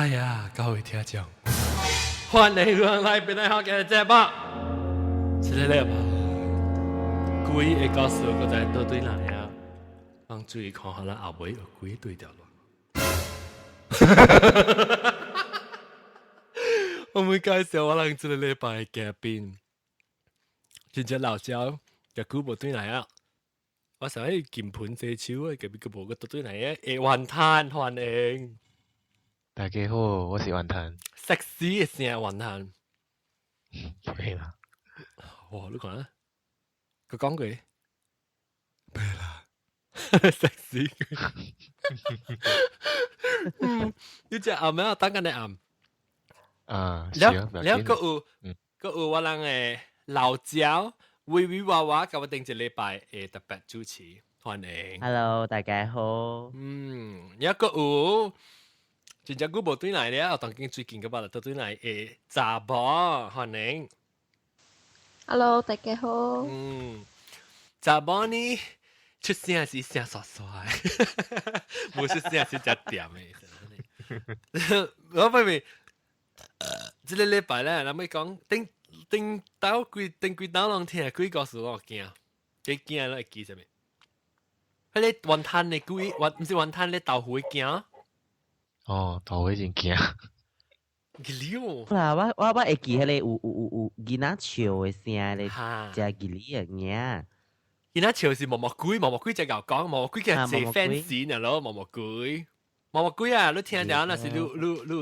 哎呀，各位聽眾，歡迎來邊度學嘅節目，是你哋吧？故意會告訴我在倒對來啊，讓注意看下啦，後尾有幾對條路。我會介紹我哋這個禮拜嘅嘉賓，真正老鳥，又久無對來啊！我想喺鍵盤寫手啊，隔壁個無個倒對來啊，會雲吞歡迎。大家好，我是雲騰。食屎嘅聲雲吞，咩啦？哇！你講啦，佢講句咩啦？食屎！你只暗咩？等緊你暗。啊，你個有我人嘅老鳥，威威娃娃，咁我定一禮拜嘅特別主持，歡迎。Hello，大家好。一個有。真正久無對來了，當今最近個把都對來誒查某，歡迎。Hello， 大家好。查某呢出聲是聲帥帥，冇出聲是只點嘅。我咪咪，這個禮拜咧，咱咪講頂幾刀人聽幾個事我驚，幾驚咧記啥物？迄個雲吞嘅幾，唔是雲吞咧豆腐嘅驚。哦，豆腐真驚。吉利啦，我會記迄個有囡仔笑嘅聲咧，只吉利嘅嘢。囡仔笑是毛毛龜只牛講，毛毛龜嘅係 fans 咯，毛毛龜啊！你聽到那是你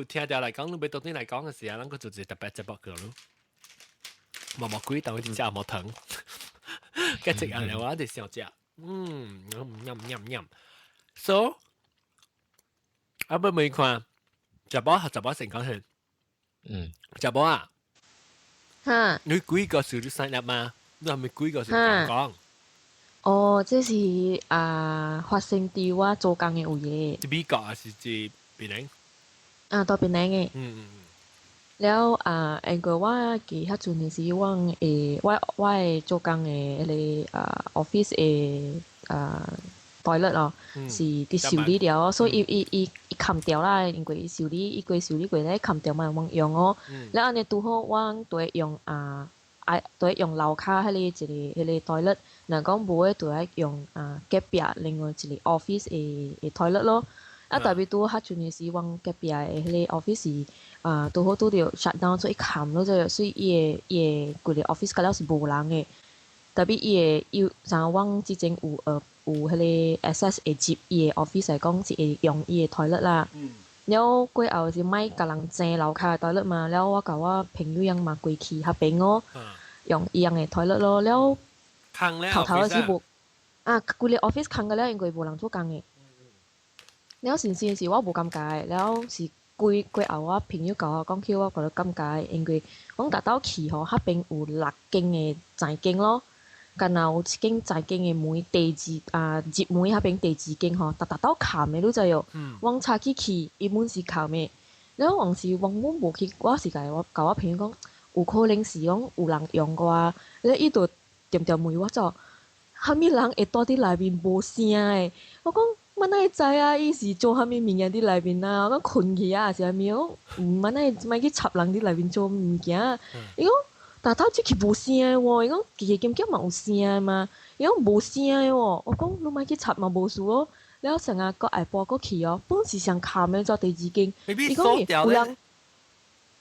聽到嚟講，你俾到底嚟講嘅時候，咱個做一特別節目嘅咯。毛毛龜當然真係冇疼，嘅隻人嚟話就想食，飲。So。阿不咪看，查某成講係，查某啊，哈，你幾個小啲sign up嗎？你係咪幾個小講？哦，這是發生喺我做工嘅有嘢。係美國還是係檳城？到檳城嘅。แล้ว因為我記迄陣嘅時，我係做工嘅迄個office 嘅toilet 咯，是啲修理掉，所以伊砍掉啦，因為修理過咧砍掉嘛，冇用哦。แล้ว安尼拄好，我都會用都會用樓卡迄個 toilet， 若講無嘅都會用隔壁另外一個 office 嘅 toilet 咯。特別拄迄陣嘅時，我隔壁嘅迄個 office 拄好拄着 shut down， 所以砍咯，所以伊個規個 office 嗰了是無人嘅。特別伊有像我之前有迄個 access 會接伊個 office 嚟講是會用伊個 toilet 啦。了過後是莫甲人爭樓卡嘅 toilet 嘛，了我甲我朋友樣嘛過去合併哦，用一樣嘅 toilet 咯。了頭頭是無規個 office 空嘅了，因為無人做工嘅。了先是我無感覺，了是過後我朋友甲我講起，我覺得感覺，因為我達到去吼，合併有6間嘅財經咯。干那有一間財經嘅門，第二入門迄邊第二間吼，達到砍嘅，你知有？往查去，伊門是砍嘅。แล้ว往時我無去，我是甲我朋友講，有可能是講有人用過啊。แล้ว伊就點問我做，蝦米人會住佇內面無聲誒？我講乜哪會知啊？伊是做蝦米物件佇內面啊？我講困去啊，是蝦米？我乜哪會咪去插人佇內面做物件？伊講。但頭即佢無聲喎，伊講其實兼嘛有聲嘛，伊講無聲喎，我講你莫去插嘛無事咯，了成日個下晡個去哦，本是上砍嘅做第二間，伊講有人，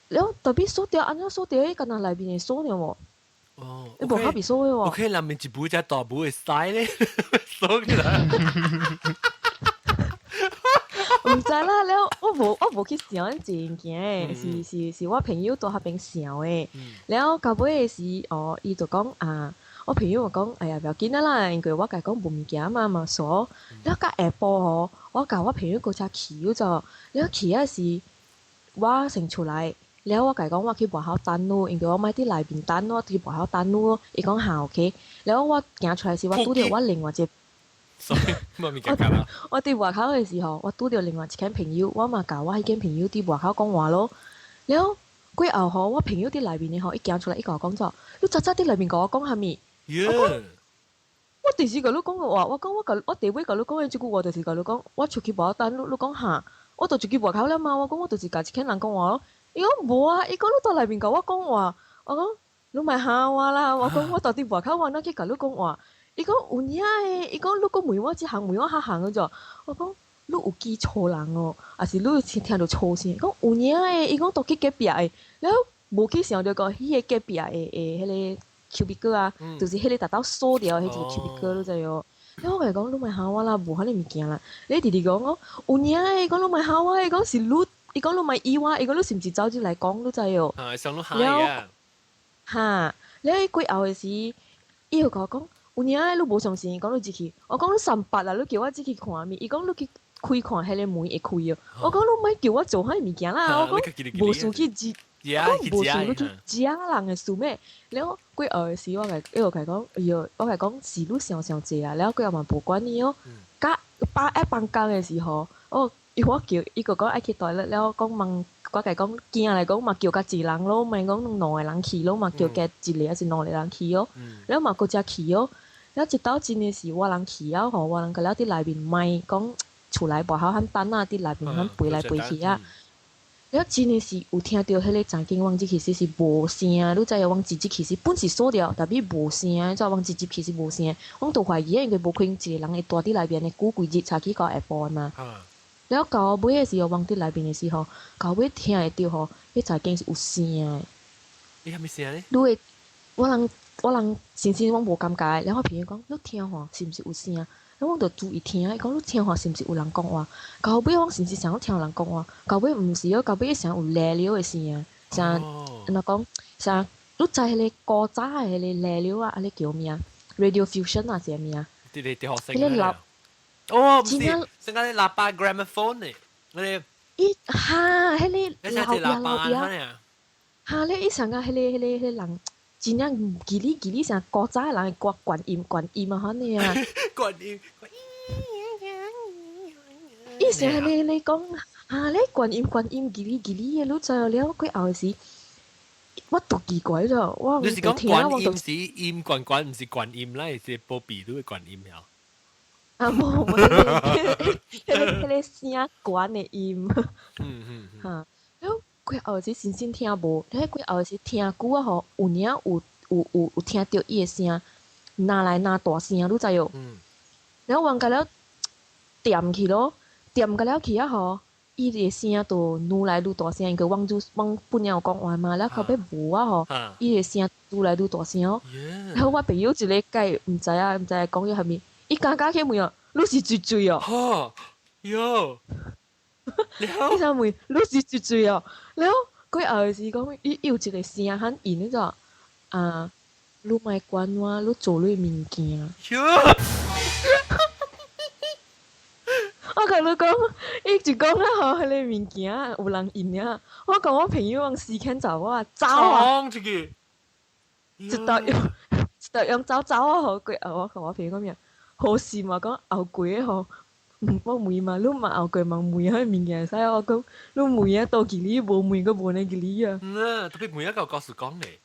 了特別鎖掉，安怎鎖掉？伊敢若內面會鎖了喎，你無較別鎖嘅喎。我睇內面一部隻大部會塞咧，鎖起來。唔知啦，了我無去想呢件嘅，是我朋友到迄邊想嘅。了到尾是伊就講我朋友就講，哎呀，不要緊啦，因為我甲講無物件嘛鎖。了到下晡吼，我甲我朋友個只去咗，了去啊是我先出來，了我甲講我去外口等咯，因為我咪佇內邊等，我去外口等咯。伊講下 OK，了我行出來時，我拄着我另外一個。我伫外口嘅時候，我拄到另外一間朋友，我嘛教我迄間朋友伫外口講話咯。了過後吼，我朋友伫內面嘅吼，伊行出來，伊甲我講咗，你早早伫內面甲我講蝦米？我第時甲你講嘅話，我第尾甲你講嘅即句話，就是甲你講，我出去無等，你講下，我就自己外口了嘛，我講我就是甲一群人講話咯。伊講無啊，伊講你到內面甲我講話，我講你咪嚇我啦，我講我到底外口我哪去甲你講話？伊講有影誒，伊講你講問我即項問我遐項嗰種，我講你有記錯人哦，還是你聽到錯聲？講有影誒，伊講到去隔壁誒，然後無去想到講迄個隔壁誒迄個cubicle啊，就是迄個達到鎖掉迄一個 cubicle 你知哦。然後我嚟講，你咪嚇我啦，無遐尼物件啦。你弟弟講我有影誒，講你咪嚇我，伊講是你，伊講你咪以我，伊講你是毋是走進來講你知哦？上你嚇啊！嚇，你喺過後嘅時，伊又甲我講有影誒，你無相信，講你入去，我講你300啦，你叫我入去看面，伊講你去開看迄個門會開哦。我講你咪叫我做遐物件啦，我講無事去知。無想你去食人嘅事咩？然後過後嘅時，我甲講，哎呦，我甲講是你想濟啊。然後過後嘛無管你哦。甲放工嘅時候，我叫伊個講愛去台咧，然後講問我甲講驚嚟講嘛叫甲一人咯，咪講兩個人去咯嘛，叫加一個還是兩個人去哦。然後嘛個只去哦，然後一到真嘅是我人去啊，吼，我人個了佇內面賣講厝內外口喊等啊，佇內面喊飛來飛去啊。然後真誒是有聽到迄個曾經往即其實是無聲，你知影往直接其實本是鎖掉，但係無聲，再往直接其實無聲。我都懷疑應該無可能一個人會住佇內邊誒久幾日才去到下晡嘛。然後到尾誒時候往佇內邊誒時候，到尾聽會到吼，迄曾經是有聲誒。你係咪聲咧？你會我人先生我無感覺，然後朋友講你聽吼是毋是有聲？然後我就注意聽，伊講你聽話是毋是有人講話？到尾我是毋是想聽人講話？到尾毋是哦，到尾想有瀨尿誒聲，像安怎講？像你知迄個古早誒迄個瀨尿啊，安尼叫咩啊 ？Radio fusion 啊，是咩啊？啲學聲嘅。哦，唔是，成個喇叭 gramophone 咧，嗰啲。伊嚇，迄個喇叭啊！嚇，你伊上個迄個人。真正叽哩叽哩像古早人嘅關音啊，遐尼啊！關音，伊成你講啊，你關音叽哩叽哩嘅，你知了過後時，我都奇怪咗，我你是講關音是音關，唔是關音啦，係波比都係關音呀。啊，冇，迄個聲關嘅音，嚇，了。過後時先聽無，迄過後時聽久啊吼，有影有聽到伊誒聲，拿來拿大聲，你知喲。然後往個了點去咯，點個了去啊吼，伊誒聲就愈來愈大聲，佢往本有講話嘛，然後後尾無啊吼，伊誒聲愈來愈大聲哦。然後我朋友一個計毋知講咗下面，伊加去問哦，你是最最哦。嚇，喲。你想問你是最最哦，然後佢後時講伊有一個聲很嚴，你就啊，你莫管我，你做你物件。我甲你講，伊就講啦吼，迄個物件有人應啊。我講我朋友往時間走啊，走啊，一道用走啊吼，佢我講我朋友講咩？好事嘛講後貴吼。我問嘛，你嘛後句問問喺物件使我講，你問啊到幾哩無問個無呢幾哩啊？特別問一個告訴講咧，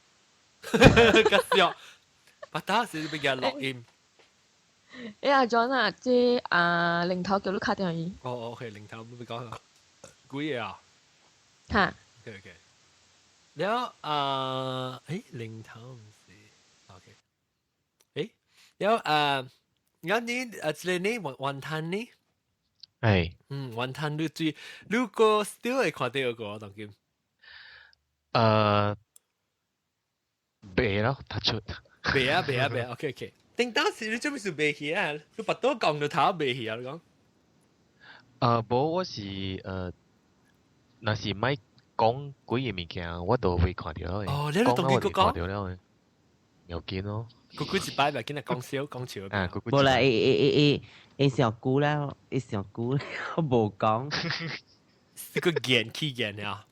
搞笑，不打是俾人錄音。阿 John 啊，即零頭叫你卡電話。哦，OK，零頭唔講啦，幾嘢啊？嚇。OK，แล้ว零頭唔是 OK，แล้วงั้นนี่即係你วันทันนี่วันทัน你個 still 會看到嗰個當今白咯，突出白啊，OK，定當時你做咩事白去啊？你把刀講到頭白去啊？你講無我是若是咪講幾樣物件，我都會看到嘅。哦，你都當佢講到了嘅，有見咯。佢幾時擺咪見係講笑講笑啊！冇啦，上久啦，上久無講。呢個見啊！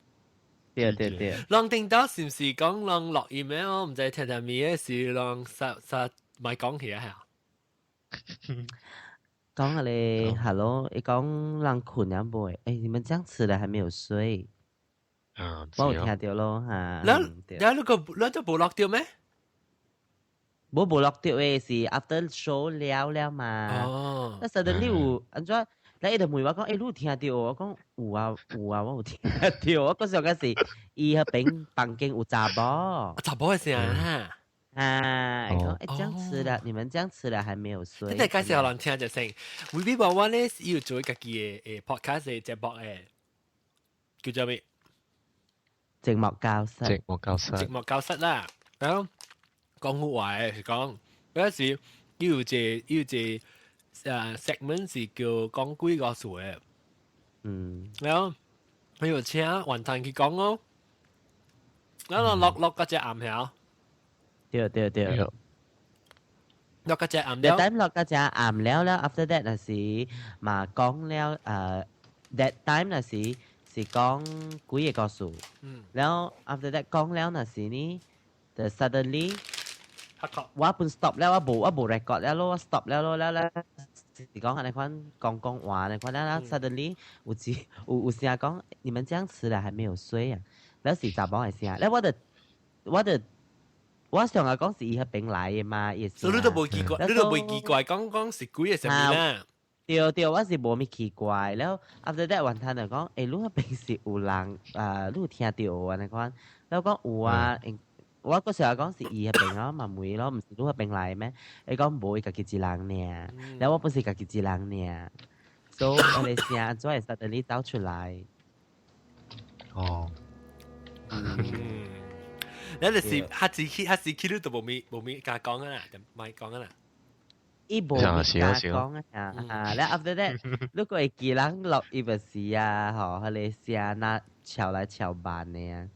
對。浪定到是唔是講浪落音咧？我唔知聽咩是浪實咪講起啊？講下咧 ，Hello， 你講人困了未？你們這樣遲了還沒有睡？我有聽到咯嚇。แล้ว你就冇落掉咩？冇落掉誒，是 after show 了嘛。但係你有安怎？咧伊就問我講，你有聽到？我講有啊，我有聽到。我嗰時候嗰時，伊迄邊房間有查某，查某嘅聲哈。講這樣吃了，你們這樣吃了還沒有睡。你介紹人聽就先。Vivi 話我咧要做家己嘅podcast 嘅節目誒，叫做咩？寂寞教室。寂寞教室啦。然後講好話嘅係講，有時要隻segment 是叫講幾個數嘅。然後我要請雲騰去講咯。然後落嗰隻暗條。對。落嗰隻暗了。That time 落嗰隻暗了啦 ，after that 那時嘛講了that time 那時是講幾個數。然後 after that 講了那時呢，就 suddenly 我本 stop 了，我冇 record 了咯，我 stop 了咯了。是講係你款講話你款啦 ，suddenly 有聲講，你們這樣吃了還沒有睡啊？แล้ว是查某嘅聲，แล้ว我上下講是伊迄邊來嘅嘛，意思。所以你都冇奇怪，講是幾嘅什麼啦？對，我是冇咩奇怪。แล้ว after that 雲吞就講，你迄邊是有人你有聽到啊？你講，แล้ว講有啊。我嗰時候講是伊迄邊咯，嘛妹咯，唔是你迄邊來咩？你講冇，伊家己一人呢，แล้ว我不是家己一人呢，所以我哋聲再係suddenly走出來。你就是下次去都冇咩加講啦，就唔係講啦。伊冇加講啊，แล้ว after that 如果係幾人落伊個時啊，嗬，佢哋聲那敲來敲板呢。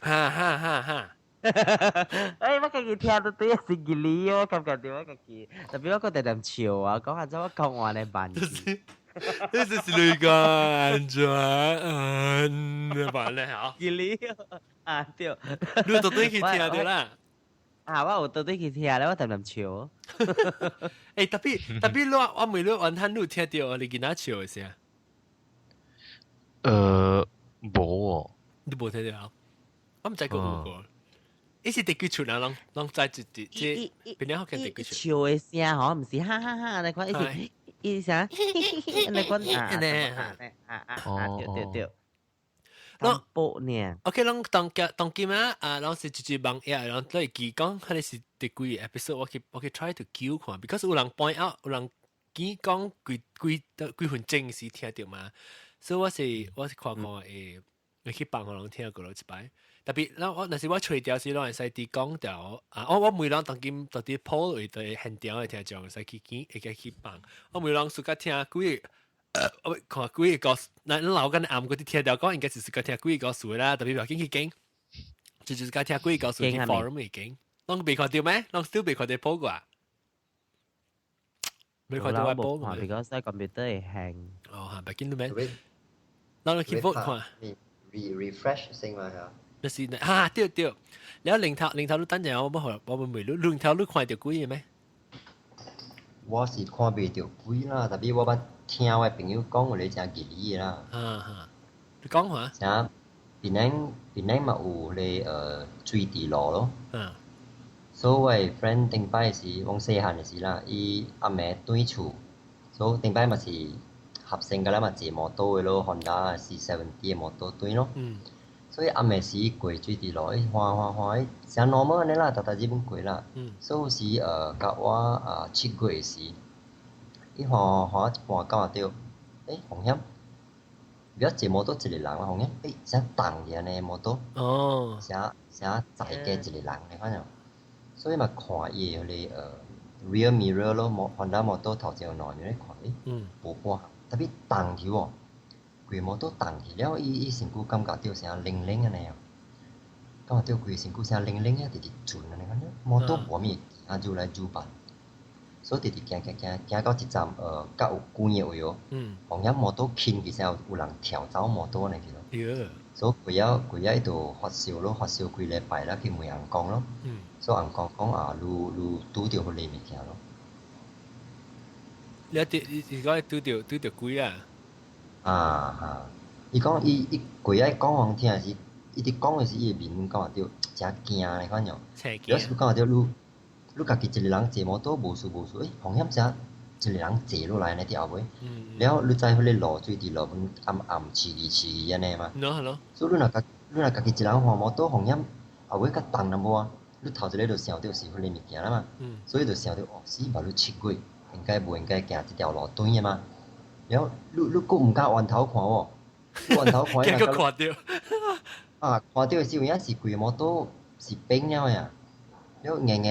哈。我家己聽到對是吉利哦，感覺到我家己，特別我覺得咁笑啊，講下咗我講話嚟扮。這是那個安全版咧嚇。吉利啊，對。你到底去聽到啦？我有到底去聽咧，我咁笑。誒，特別我每日晚餐都聽到你見他笑嘅聲。冇喎。你冇聽到？我唔知個有個。伊是第幾出啊？啷在即邊啲學嘅第幾出？笑嘅聲嗬，唔是哈哈哈，你講伊啥？你講對。啷播呢 ？OK， 啷當今啊，啷是直接網頁，啷嚟記講，佢哋是第幾 episode，我可以 try to 叫看 ，because 有人 point out， 有人記講幾分鐘時聽到嘛，所以我是看講我去幫人聽過一擺。特別，那時我吹調時，啷係使啲講調我每啷當今到啲 Paul 為對現調嘅聽眾，使去幫。我每啷暑假聽我看幾個，那老緊啱嗰啲聽調講，應該是暑假聽幾個數啦。特別話經去經，就是暑假聽幾個數去 forum 嚟經。啷未看到咩？啷 still 未看到 Paul 啩？未看到 Paul 嘅。because 個 computer 係 hang。嚇，唔見到咩？啷去 vote 看。refresh 先嘛嚇。就是對，然後零頭都等陣，我們未零頭都看到幾嘅咩？我是看袂到幾啦，特別我捌聽我朋友講，有咧真吉利啦。你講下。啥？邊撚嘛有咧水地路咯。所以我嘅 friend 頂擺是往細漢嘅時啦，伊暗暝轉厝，所以頂擺嘛是合成㗎啦嘛，坐摩托嘅咯 ，Honda C70 嘅摩托轉咯。所以暗暝時過水地路，滑，像 normal 安尼啦，日本過啦。所以是甲我7月時，伊滑一半感覺到，風險，如果坐摩托一個人啦，風險，啥動嘅安尼摩托，啥載加一個人你看到？所以嘛看伊個咧rear mirror 咯，Honda 摩托頭前有兩樣咧看，無半，特別動條喎。規摩托動去了，伊身軀感覺到啥靈靈安尼啊，感覺到規身軀啥靈靈啊，直直轉安尼，看摩托無咩繞來繞去，所以直直行到一站較有關嘅位哦，紅影摩托輕其實有人跳走摩托安尼去咯，所以規日伊就發燒咯，發燒幾禮拜啦，去問人講咯，所以人講愈拄着迄個物件咯。你講拄着幾啊？伊講伊規日講互聽是，伊佇講誒時伊誒面感覺到誠驚誒款樣。有時感覺到你家己一個人坐摩托無事，風險誠一个人坐落來呢啲後尾，แล้ว你知佢哋落水啲落本暗黐安尼嘛？喏喏，所以你若家己一人換摩托紅飲後尾較重淡薄啊，你頭一個就想到是佢哋物件啦嘛，所以就想到哦死吧，你七鬼應該唔應該行這條路對嘅嘛？แล้ว你佫唔敢彎頭看喎，彎頭看結果看到，啊看到時有影是規個摩托是冰了呀，แล้ว硬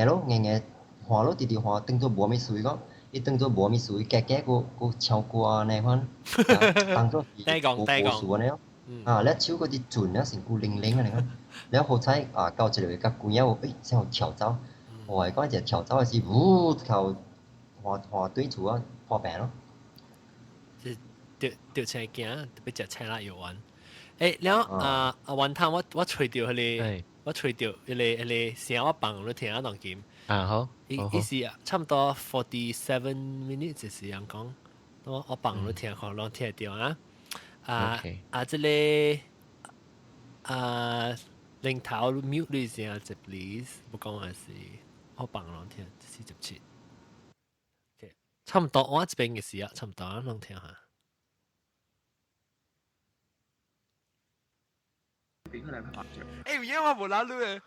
換咯，直換，當做無咩水講。伊當做無物事，夾個超過安尼款，當做是無事安尼咯。啊，แล้ว手嗰啲轉了成個零安尼款，แล้ว好彩啊，到一個甲官友，先有跳走，我係講一跳走係頭換對厝啊破病咯。掉車行，特別食青辣油丸。誒，แล้ววันท่า我吹掉佢我吹掉佢聲我放你聽下當劍。啊好，伊是差唔多47 minutes 嘅時間講，我放你聽看，攏聽到啊。即個零頭 mute 你聲隻 please，唔講係是，我放攏聽47。差唔多我這邊嘅時啊，差唔多攏聽下。誒，因為我冇拉路嘅，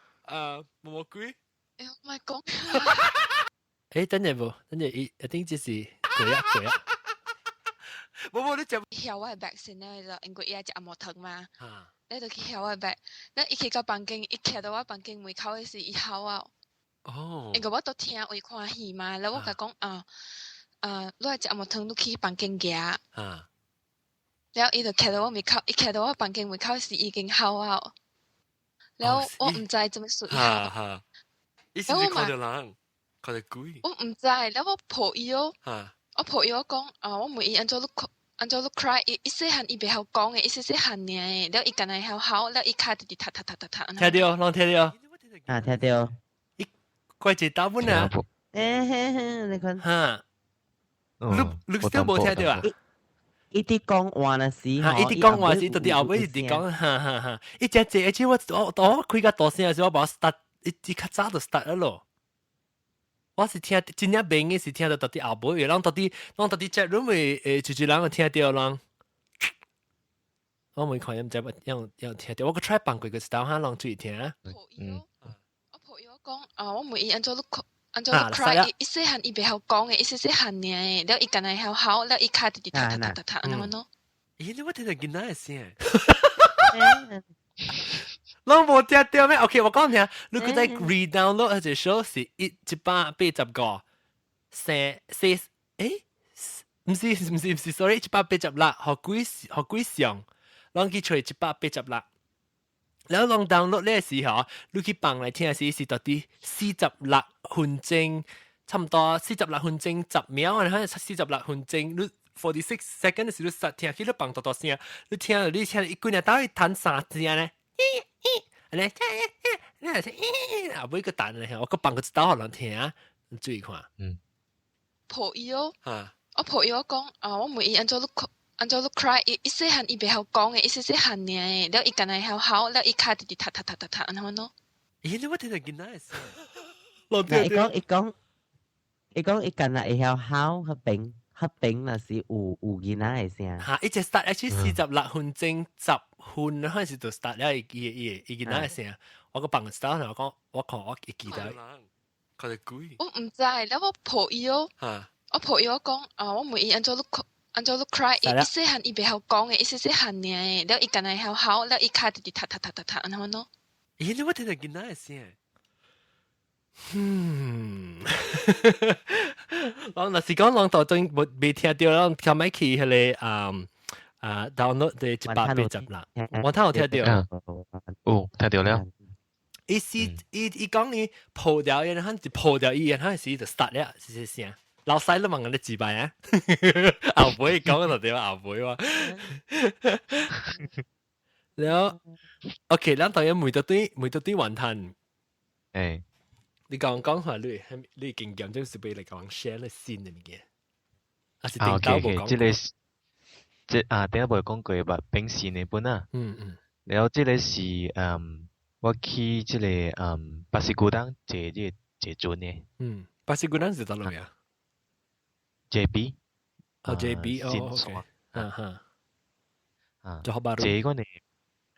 冇鬼。唔係講。誒，等陣一定就是鬼啊！冇你就曉我係白先咧，就因為伊係隻摩托嘛，你就去曉我係白，你一去到房間，一徛到我房間門口嘅時，伊曉我。哦。因為我都聽會看戲嘛，然後我甲講你係隻摩托，你去房間行。然後伊就徛到我門口，伊徛到我房間門口時已經曉我，然後我唔知做咩事曉。意思係看到人，看到鬼。我唔知，然後我抱伊哦，我抱伊我講我問伊按照你 cry，伊細漢伊袂曉講嘅，伊細漢爾嘅，然後伊干那曉曉，然後伊卡直直踢。聽到，攏聽到。啊，聽到。伊怪隻打本啊。你看。哈。你都冇聽到啊？一啲講話那時，一啲講話時，到啲後尾一啲講，哈，一隻隻，而且我開個大聲嘅時候，我把 start。一較早就 start 咗咯，我是聽真正明嘅是聽到啲後尾，人到啲 chat room 嘅就人聽到人，我冇看唔知樣聽到，我個 try 放過個 style 下人注意聽啊。我抱伊我講我問伊按照你 cry，伊細漢伊袂曉講嘅，伊細漢爾嘅，然後伊干那曉曉，然後伊卡直直踢咁樣咯。咦？我聽到囡仔嘅聲。攏無聽到咩 ？OK， 我講聽，你佢在 redownload 隻 show 是180唔是 ，sorry， 186，學幾上，攏去找186，然後攏 download 呢個時候，你去放嚟聽是到底46分鐘，差唔多46分鐘10秒，然後46分鐘，你46 second 嘅時候，你實聽，佢都放大聲，你聽一句呢，到底彈3聲呢？你每個蛋嚟，我個放個一刀可能聽啊，你注意看。抱伊哦，我抱伊我講我問伊按照你 cry，伊細漢伊袂曉講嘅，伊細漢爾嘅，然後伊干那曉曉，然後伊卡直直踢咁樣咯。咦？我聽到囡仔嘅聲。伊干那會曉曉合併那是有囡仔嘅聲。嚇！一隻 start 喺46分鐘10分，開始就 start 了，伊囡仔嘅聲。我個放個 start 我講，我看我記得。看到鬼。我唔知，然後我抱伊哦。我抱伊我講我問伊按照你 cry，伊細漢伊袂曉講嘅，伊細漢爾嘅，然後伊干那曉曉，然後伊卡直直踢咁樣咯。咦？我聽到囡仔嘅聲。我若是講人當中未聽到，人後尾去迄個download 嘅180啦，我睇有聽到。聽到了。伊講伊破掉，然後就破掉伊，然後是就 start 了，是聲。老細都問我哋幾擺啊？後輩講就點後輩喎。然後 OK，咱當然每到啲雲吞。你講下你經驗，就是俾你講 share 你新嘅物件。啊是頂到冇講。即頂下冇講過吧？平時呢本啊。然後即個是我去即個巴士古當坐轉嘅。巴士古當是到哪裡啊？ JB JB 新 OK 爽Johor Bahru 這個呢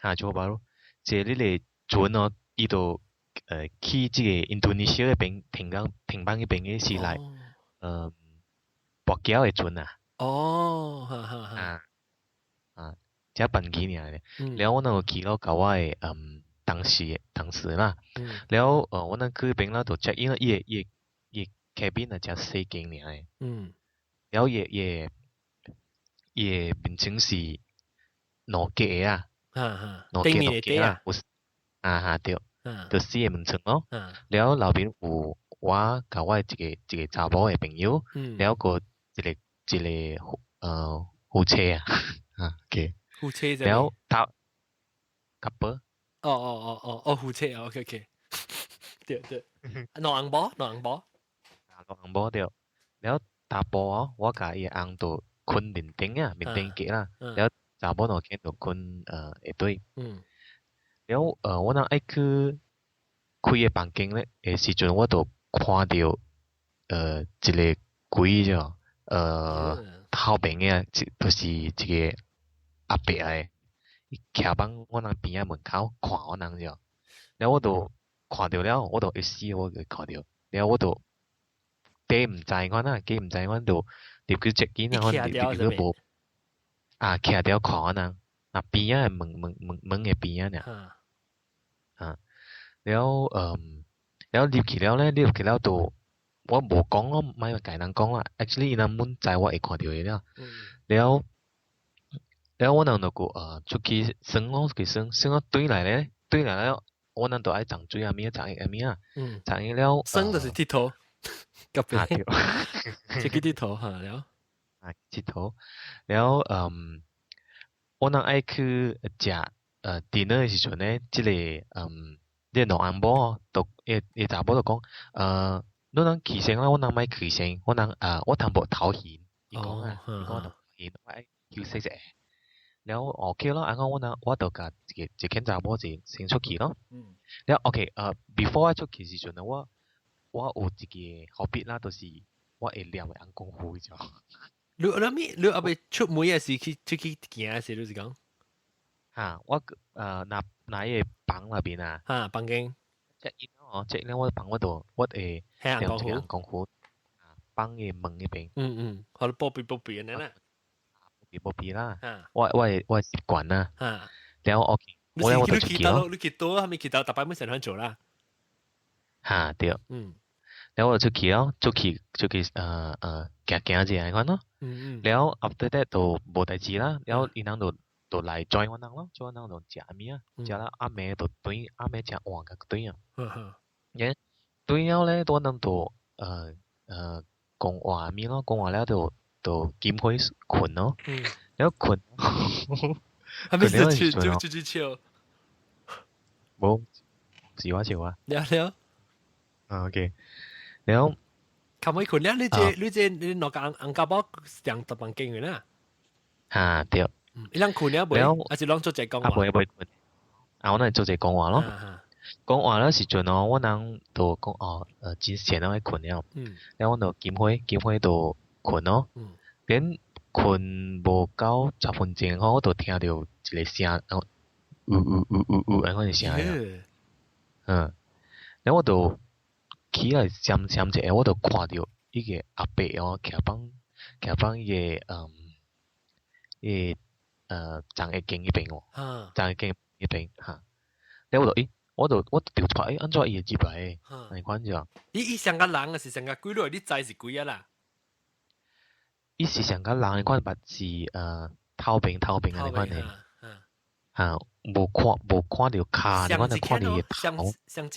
Johor Bahru 這裡嚟轉哦伊度去這個 Indonesia 嘅邊平邦嘅邊嘅是嚟博繳嘅轉啊這笨幾年嚟แล้ว我能夠記到搞我嘅當時啦แล้ว我能去邊啦度 check in 啦伊 cabin 啊只4間年嘅แล้ว伊名稱是諾基啊諾基啊對就是伊名稱咯แล้ว後邊有我甲我一個查某嘅朋友แล้ว個一個夫妻啊OK夫妻啫แล้ว他 couple 夫妻OK 對兩人波對แล้วตาโป我甲伊翁度困面頂啊面頂格啦แล้ว查某就見到困一堆แล้ว我若愛去開個房間咧誒時陣我就看到一個鬼啫後邊嘅就是一個阿伯誒伊徛喺我人邊仔門口看我人啫แล้ว我就看到了我就一時我就看到แล้ว我就地唔知我啦記唔知我就入去 check in 我入去無徛條看我人嗱邊仔係門嘅邊仔呢แล้ว入去了就我無講咯，唔係甲人講啦。actually 伊人滿知我會看到伊了。แล้ว我人就個出去耍咯，耍咯對來了，我人就愛裝水啊咪，裝啊，裝了。耍就是佚佗，夾邊對，即係佚佗嚇了。佚佗，แล้ว我人愛去食dinner 嘅時陣咧，即個啲兩安波，就伊查某就講你人起身啦，我人咪起身，我淡薄頭眩，伊講啊，伊講頭眩，我愛休息者。แล้วOK 咯，然後我就甲一間查某就先出去咯。แล้ว OK before 我出去時陣呢，我有一個 hobby 啦，就是我會練嘅功夫啫。你後尾出門嘅時出去行嘅時，你是講？我嗱個房那邊啊，房間。check in 我房嗰度，我會練功夫，房嘅門嗰邊。好，波比嘅呢？波比啦，我習慣啦。แล้ว OK，我就出去咯。你見到係咪見到？大擺冇成日做啦。對。แล้ว我出去咯，出去行一下看咯。แล้ว after that 就冇代志啦，แล้ว伊人就來 join 我人咯，join 我人就食咩啊？食啦阿妹就對阿妹食晏個對啊。對了咧，我人就講話咩咯？講話了就見開困咯，แล้ว困，係咪就笑？冇，笑啊。了。OK，แล้วคำว่าคนแล้ว你นอกอังกาบอกอย่างตะบังเก่งอยู่นะ對。你啷คนแล้วบ่還是啷做隻講話？袂。我哋做隻講話咯。講話咧時陣咯，我人就講之前咧困了，แล้ว我就見開就困咯。連困無夠10分鐘，我就聽到一個聲，咁嘅聲。แล้ว我就起來閃一下，我就看到一個阿伯徛幫伊個張一間嗰邊張一間嗰邊แล้ว我就調出安怎伊會入來你看咗？伊上個人是上個鬼咯，你知是鬼啊啦？伊是上個人，你看把是頭邊你看呢？無看到卡，你看就看到伊頭，上一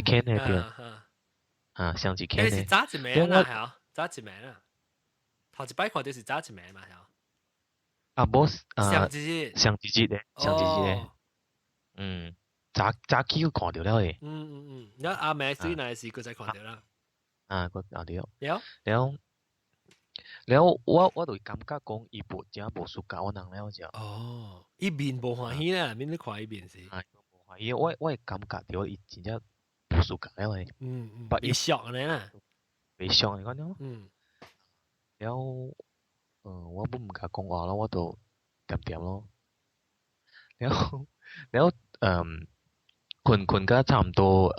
間那邊，上一間呢？是早一暝啦，係啊，早一暝啦。頭一擺看到是早一暝嘛，係啊。無上一日咧，早起看到了誒。然後阿妹水那時佢才看到啦。佢看到。แล้ว我就感覺講伊真無輸甲我人了啫。伊面無歡喜啦，面你看伊面是。無歡喜，我會感覺到伊真正無輸甲了誒。伊俗安尼啦。袂俗你看咯。แล้ว我唔敢講話咯，我就點咯。แล้วแล้ว困ก็差唔多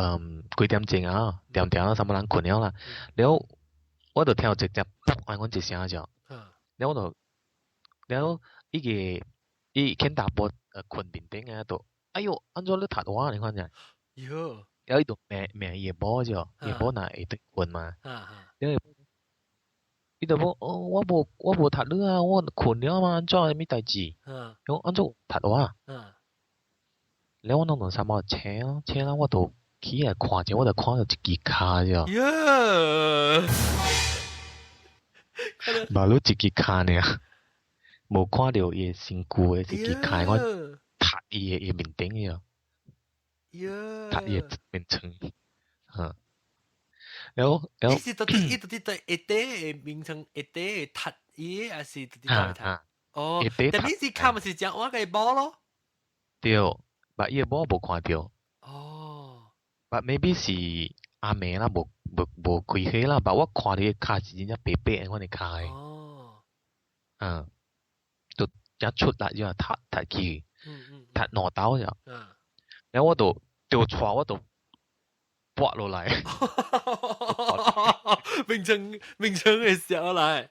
幾點鐘啊？點啦，差唔多人困了啦。แล้ว我就聽到直接噗按我一聲咗，แล้วแล้ว伊見大波困面頂啊度，哎喲，安怎你踢我你看啫？喲，แล้ว伊度命夜波咗，夜波嗱會得困嘛？แล้ว伊就講我無踢你啊，我困了嘛，安怎咩代志？我安怎踢我？แล้ว我弄三毛車啦，我就起來看者，我就看到一支卡咗。馬路一支卡呢，無看到伊身軀嘅一支卡，我踢伊嘅面頂咗，踢伊嘅面窗，แล้ว伊是到底對一堆嘅名稱一堆踢伊，還是到底對踢？哦，但係是看咪是講我嘅波咯。對。but 伊個波無看到。哦。but maybe 是阿妹啦，無開起啦。but 我看到個卡是真正白白嘅，我哋卡嘅。哦。就一出嚟就踢去，踢攞刀咗。然後我就錯，我就撥落嚟。名稱嘅石落嚟。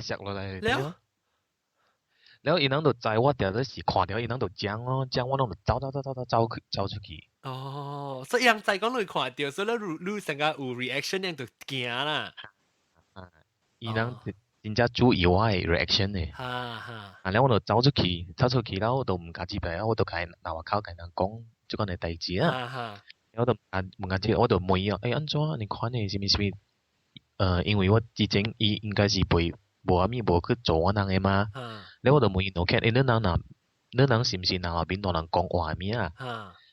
石落嚟。แล้ว伊能就知我掉咗時看到伊能就講咯，講我能就走出去。哦，所以人在講你看到，所以你成個有 reaction，人就驚啦。伊能真正注意我嘅 reaction 嘅。然後我就走出去，然後我就唔敢自閉，我就喺鬧外口同人講即個嘅代志啦。然後就唔敢自，我就問伊啊，安怎你看呢？是咪？因為我之前伊應該是被。無阿咪無去做我人嘅嘛，แล้ว我就問伊攞你人是唔是人後邊同人講話咩啊？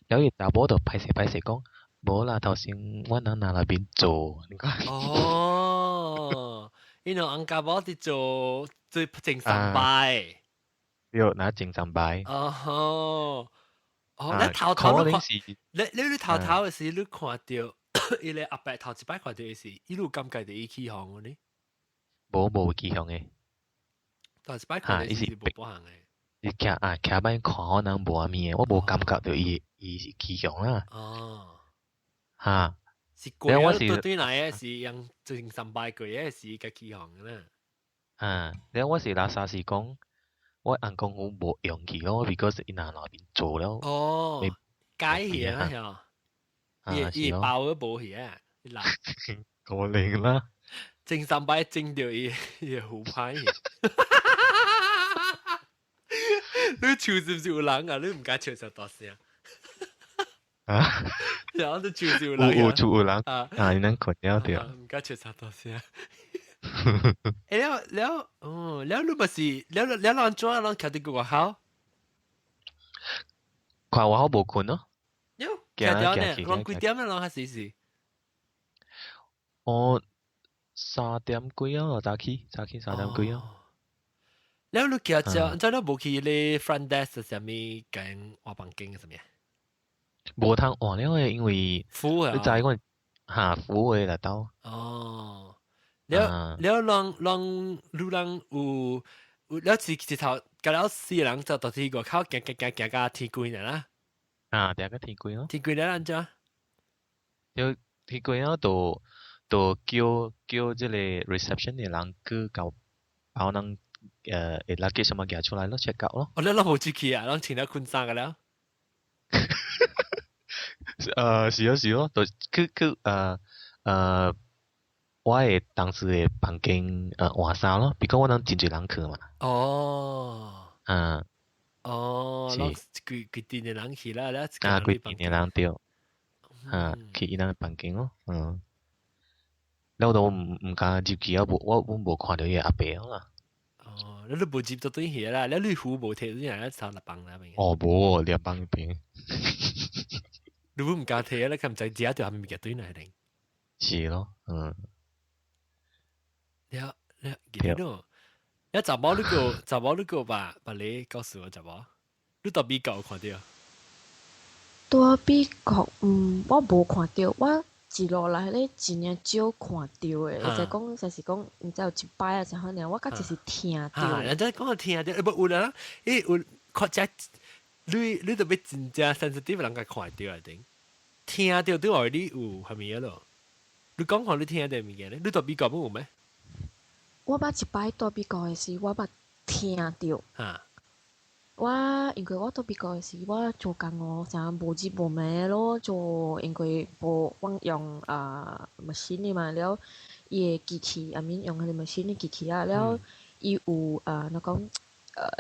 แล้ว伊查某就歹勢講，無啦，頭先我人後邊做，你講。哦，伊同翁家寶啲做正三拜。對，那正三拜。哦，你頭你頭嘅時，你看到伊個阿伯頭一擺看到嘅時，伊路感覺到伊起航嘅呢？無記向嘅，但係擺佢哋是無保行嘅。你徛擺看可能無阿咪嘅，我無感覺到伊是記向啦。哦，是貴啊！對嚟嘅是用正三拜貴嘅是個記向嘅啦。แล้ว我是拉薩是講，我按講我無用佢咯，because 伊那邊做了。哦，解嘢啦，又伊包都冇嘢，你嗱，可能啦。正三擺正到伊好歹嘢，你笑是唔是有人啊？你唔敢笑就大聲。然後都笑有人。有人你能困了掉。唔敢笑就大聲。แล้ว你咪是แล้ว安怎樣徛喺個外口？看外口無困咯。徛咗呢，徛幾點啦？還是？我。3點幾啊，早起3點幾啊。แล้ว你徛咗，即係你冇去你 front desk 上面講話房間係咩？無通換了嘅，因為服務你知我服務嘅嚟到。哦，แล้ว你有แล้ว直頭隔了4人就到ที่個口行天貴呢啦。第一個天貴咯。天貴呢安怎？就天貴咯，就叫即個 reception 嘅人去搞包人luggage 什麼寄出來咯 check out 咯。你冇出去啊？你前日困衫㗎啦？是咯，就我嘅當時嘅房間換衫咯，because 我能真濟人去嘛。哦。哦，幾點嘅人去啦？幾點嘅人對。去伊人房間咯，แล้ว我唔敢入去啊！我冇看到伊阿伯啦。哦，你都冇接到對嘢啦，你褲冇貼到人一手立崩啦，明？哦，冇立崩邊。你唔敢貼啊？你咁就只一條下面嘅對嚟定？是咯，你記得咯？一集冇呢個吧？你告訴我集冇？你到美國看到？到美國，我冇看到，我一路來咧真正少看到誒，就講就是講，唔知有一擺啊，就可能我甲就是聽到。人哋講聽到，不有啦，有看只，你特別真正 sensitive 人家看到啊，定聽到對我你有係咪嘢咯？你講看你聽到物件咧，你到美國冇有咩？我捌一擺到美國誒時，我捌聽到。我因為我到美國嘅時，我做工哦，成日無日無暝咯，做因為無我用machine 嘅嘛，了伊個機器啊面用迄個 machine 嘅機器啊，了伊有那講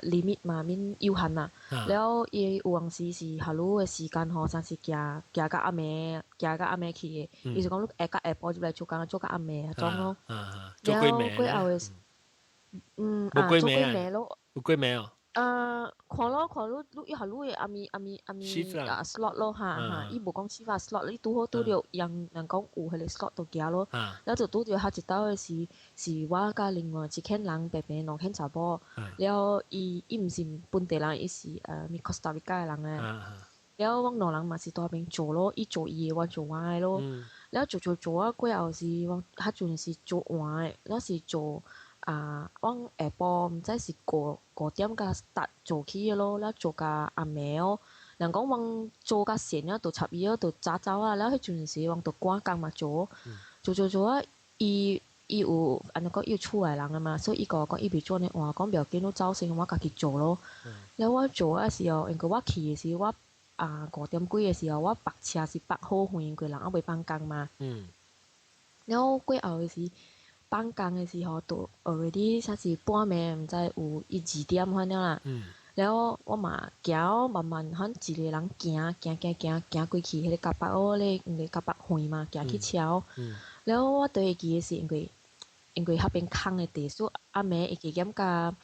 limit 嘛，面有限啊，了伊有陣時是下滷嘅時間吼，像是行到暗暝去嘅，伊就講你下到下晡入來做工，做到暗暝種咯。做幾暝？過後嘅做幾暝咯？有幾暝哦？看你一下滷嘅暗暝slot 咯嚇，伊無講 shift slot，你拄好拄着人講有迄個 slot 度行咯，了就拄着下一道嘅是我甲另外一群人白兩群查某，了伊毋是本地人，伊是Costa Rica 嘅人啊，了阮兩人嘛是喺邊做咯，伊做伊嘅，我做我嘅咯，了做啊過後是阮迄陣是做晏嘅，了是做。阮下晡毋知是5點甲 start 做起嘅咯，了做甲暗暝哦。人講阮做甲線啊，就插伊啊，就走啊。了迄陣時，阮就趕工嘛做啊。伊有安尼講，伊有厝內人啊嘛，所以伊甲我講，伊袂做呢換，講袂要緊，你走先，我家己做咯。了我做啊時候，因為我去嘅時，我5點幾嘅時候，我泊車是泊好遠，因為人還未放工嘛。了過後嘅時。放工嘅時候，就already才是半暝，毋知有1、2點反正啦。然後我嘛行慢慢，喊一個人行過去，迄個甲北哦咧，因為甲北遠嘛，行去橋。然後我對會記嘅是因為迄邊空嘅地數，暗暝會加減甲，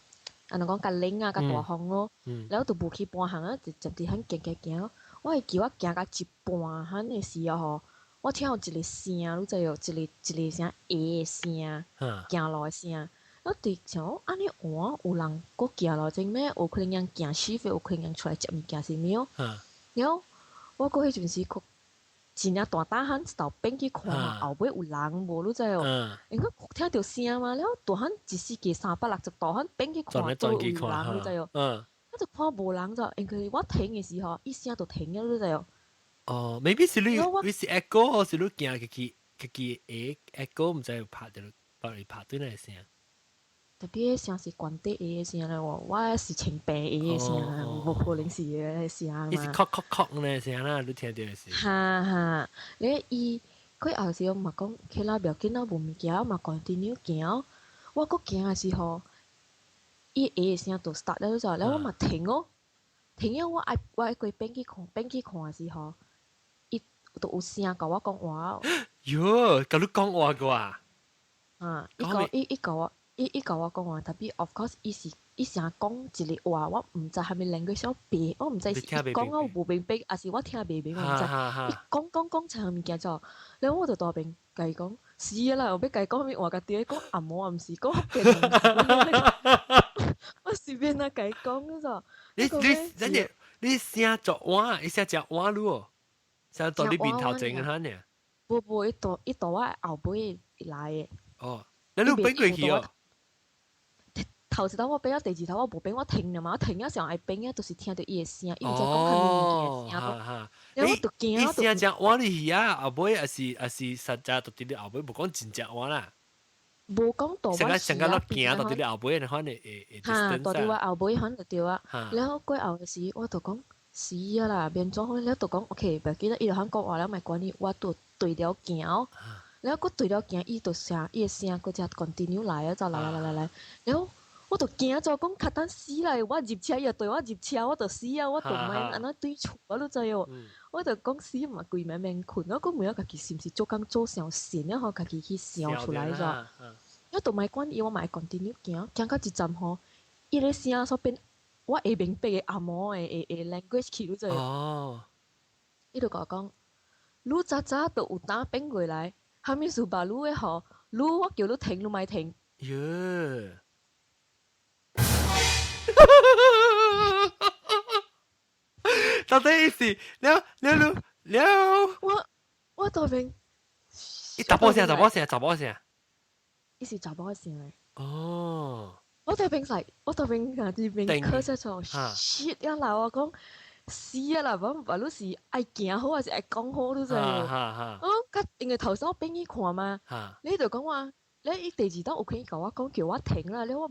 安尼講甲冷啊，甲大風咯。然後就無去半項啊，就直直喊行。我會記我行到一半喊嘅時候吼。我聽到一個聲，你知有一個聲的聲，行路的聲。我對想，安尼換有人佫行路，真咩？有可能人行死，有可能人出來接物件是咩？然後我佫迄陣時佫真正大膽喊頭邊去看，後尾有人無？你知哦？因為聽到聲嘛，了大喊一世紀360度喊邊去看都有人，你知哦？我就看無人咋，因為我停嘅時候，伊聲就停咗，你知哦？maybe 是你是 echo 或是你行佢echo 唔知有拍到幫你拍對那聲。特別聲是關帝嘅聲啦，我是清白嘅聲啦，冇可能是嘅聲嘛。伊是咳那聲啦，你聽到嘅是。哈，你伊佢後時嘛講，起來不要緊啦，無物件嘛 continue 行，我佫行嘅時候，伊嘅聲就 start 了咗，然後我嘛停咗，我愛過邊去看嘅時候。都有聲甲我講話。喲，甲你講話個啊？伊甲我講話，特別 of course 伊成講一個話，我毋知係咪language小白，我毋知是伊講啊無明白，還是我聽袂明，我毋知。伊講長物件咗，然後我就大邊甲伊講，是啦，我要甲伊講咩話甲啲講阿毛，毋是講別人。我隨便啊甲伊講咗。你聲作碗，伊聲食碗咯。想到你面頭前嘅嚇呢？無，伊到我後尾來嘅。你都俾佢去哦。頭一頭我俾咗，第二頭我無俾我停啦嘛，我停嘅時候係俾嘅，就是聽到伊嘅聲，伊唔知講下面嘅聲咯。然後我就驚，伊聲只碗你去啊，後尾也是實在到啲後尾無講真正碗啦。無講到我成個落驚到啲後尾，你可能嚇，到啲我後尾可能就對啊。然後過後嘅時，我就講。是啊啦，變咗好，你就講 OK，唔記得伊就響講話了，咪關你，我都對了行，然後佢對了行，伊就聲，伊嘅聲佢就 continue 來啊，就來，然後我就驚咗，講較等死啦，我入車又對我入車，我就死啊，我就唔係安尼對厝啊，你知哦，我就講死嘛，規暝暝困，我講每一家己是毋是做工做上線，然後家己去想出來咗，我就咪關伊，我咪 continue 行到一站吼，伊個聲所變。我會明白嘅阿毛嘅 language 去咗就，伊就講，你早就有打變過來，下面是把你嘅號，你我叫你停，你咪停。喲！到底是了，我當邊伊查甫聲，查甫聲，查某聲。伊是查某聲嚟。哦。我特別喺呢邊考出錯 shit 一啦，我講死啊啦，我老是愛行好還是愛講好都真係。我講因為頭先我俾你看嘛，你就講話，你第二道有可以教我講叫我停啦，你我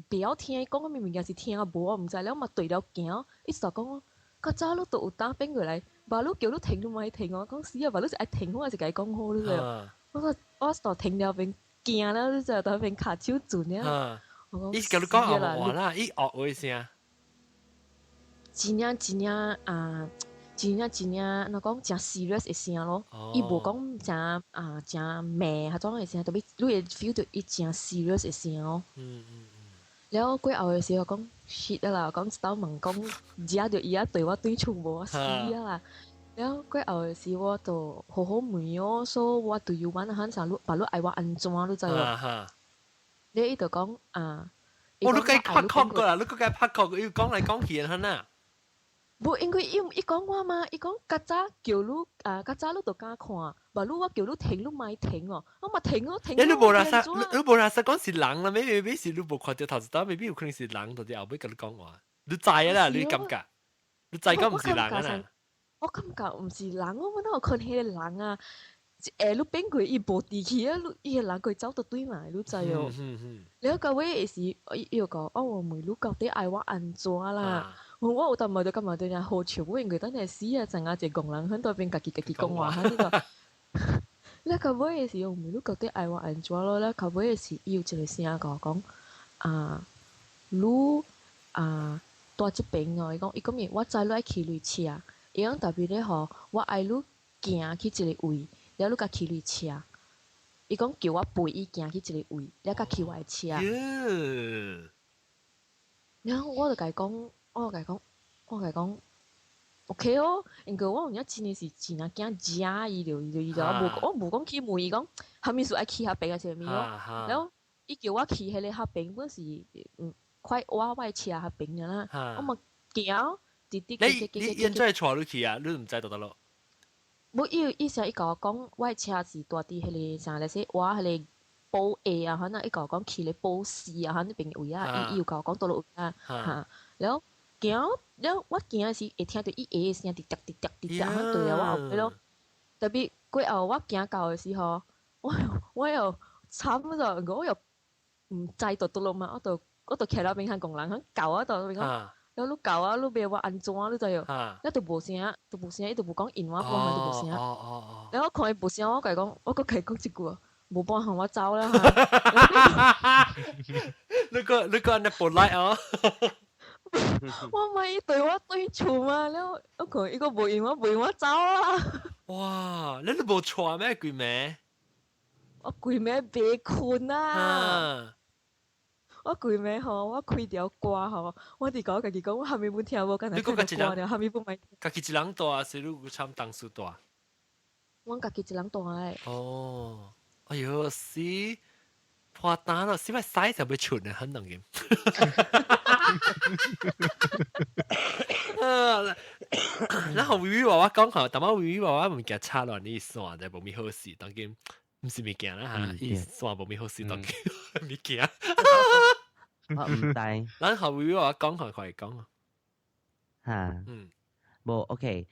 不要聽講，我明明是聽啊無，我唔知，你咪對了行，一直講我，個早你都有打邊過來，把你叫你停都咪停，我講死啊，把你是愛停好還是該講好都真。我就停了邊驚啦，你就到邊卡手轉啊。伊叫你講學話啦，伊學會先。真正那講真 serious 嘅聲咯，伊無講真咩，迄種嘅聲，特別你會 feel 到伊真 serious 嘅聲咯。然後過後嘅時候講 shit 啦，講一刀問講，惹到伊對我對厝無死啦。然後過後嘅時我就好好問哦，所以我對you want 肯想把你愛我安怎你知無？你伊就講我都計拍殼個啦，你個計拍殼，要講嚟講去肯啊。無，因為伊講我嘛，伊講較早叫你較早你就敢看，無你我叫你停，你咪停哦，我咪停哦停。你無啦實，你無啦實講是人啦，maybe 是你無看到頭一刀，maybe 有可能是人，到底後尾跟你講話，你知啦，你感覺，你知講唔是人啊？我感覺唔是人，我哪有看迄個人啊？你變過伊無地氣啊！伊個人佢走到對埋，你知哦。然後到尾時，伊又講，我問你到底愛我安怎啦？我有當咪就咁咪對人好笑，因為等下死啊！陣間一個人喺度邊家己講話，喺呢個。你到尾時，我問你到底愛我安怎咯？你到尾時，伊有一個聲講你住即邊哦，伊講我知你愛去類似啊，伊講特別咧吼，我愛你行去一個位。了你甲去你車，伊講叫我陪伊行去一個位，了甲去我的車。然後我就甲伊講，OK 哦，因為我有影真誒是真啊驚食伊就我無講去問伊講，啥物事愛去遐邊啊？啥物咯？然後伊叫我去迄個遐邊，本是快我的車遐邊啦，我嘛行，直。你現在帶你去啊？你唔知倒咯？無伊時伊甲我講，我的車是住佇迄個啥咧說，我迄個寶 A 啊，可能伊甲我講去咧寶 C 啊，可能邊個位啊，伊有甲我講倒落位啊，然後我行時會聽到伊的聲滴答滴答滴答，對了我後尾咯，特別過後我行到嘅時候，我又慘咗，我又唔知倒落嘛，我就徛到邊向講人響教我倒邊講。然後你教啊，你俾我安怎你知哦？你都無聲，伊都無講英文，講都無聲。然後我看伊無聲，我甲伊講，我甲伊講一句啊，無幫向我走啦。你個安尼不來哦？我咪伊對我對厝嘛，然後我看伊個無英文，陪我走啦。哇！你都無錯咩？幾暝？我幾暝被困啊！我幾暝吼，我開條歌吼，我哋講家己講，我下面本聽無，敢若聽條歌了，下面本咪。家己一人住，是你有參當數住？我家己一人住誒。哦，哎呦，死破單咯，死咪使就要出啊，很能嘅。然後微微話我講下，但係微微話我物件插落你線，就無咩好事，當然唔是物件啦嚇，伊線無咩好事，當然物件。我唔知。然後微微話講下，快講啊。嚇。無 OK，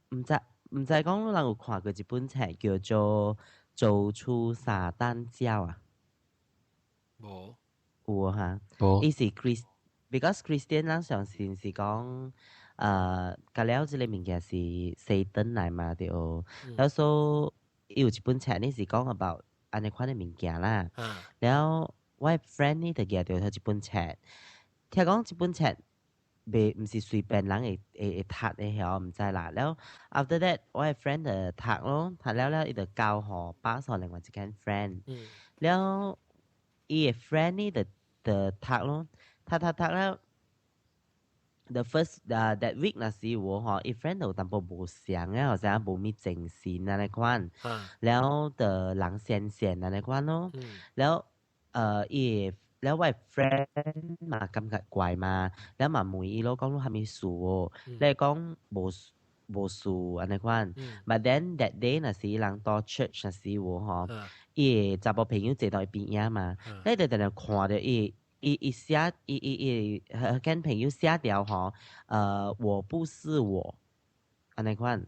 唔知講人有看過一本冊叫做《走出撒旦教》啊？無。有嚇。伊是 because Christian 人相信是講甲了即個物件是Satan來嘛對。แล้ว所以有一本冊呢是講 about 安尼款嘅物件啦。แล้ว我嘅 friend 呢就舉到一本冊，聽講一本冊唔是隨便人會讀嘅曉，唔知啦。แล้ว after that 我嘅 friend 就讀咯，讀了伊就教互pass互另外一個 friend。แล้ว伊嘅 friend 呢就讀咯。讀แล้ว the first that week 那時我嗬，伊 friend 就淡薄無相嘅，好像無咩正線安尼款，แล้ว就人閃閃安尼款咯，แล้ว伊แล้ว我 friend 嘛感覺怪嘛，แล้ว嘛問伊咯講你係咪事喎，你講無无事安尼款。But then that day 那是人到 church 那时我吼，伊查甫朋友坐到边仔嘛，你就在那看到伊写跟朋友写掉吼，我不是我。安尼款，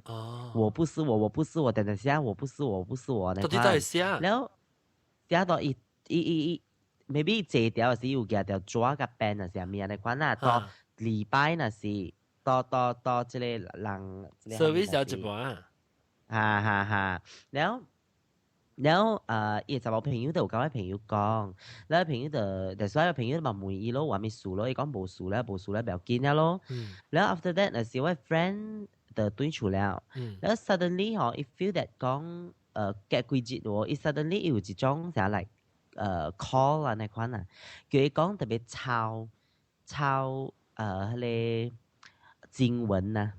我不是我，我不是我，等等写我不是我，我不是我安尼款。到底在写？然後寫到伊 maybe 坐條是有夾條紙甲 pen 啊，是咩安尼款啦？到禮拜那是到即個人 service 有一半哈，แล้ว伊查某朋友就有甲我朋友講，แล้ว朋友就所以朋友嘛問伊咯，話咩事咯？伊講無事啦，不要緊啊咯。แล้ว after that 那是我 friend 的對處了，แล้ว suddenly 吼，伊 feel that 講隔幾日喎，伊 suddenly 有一種啥嚟call 啊那款啊，叫伊講特別抄迄個經文啊，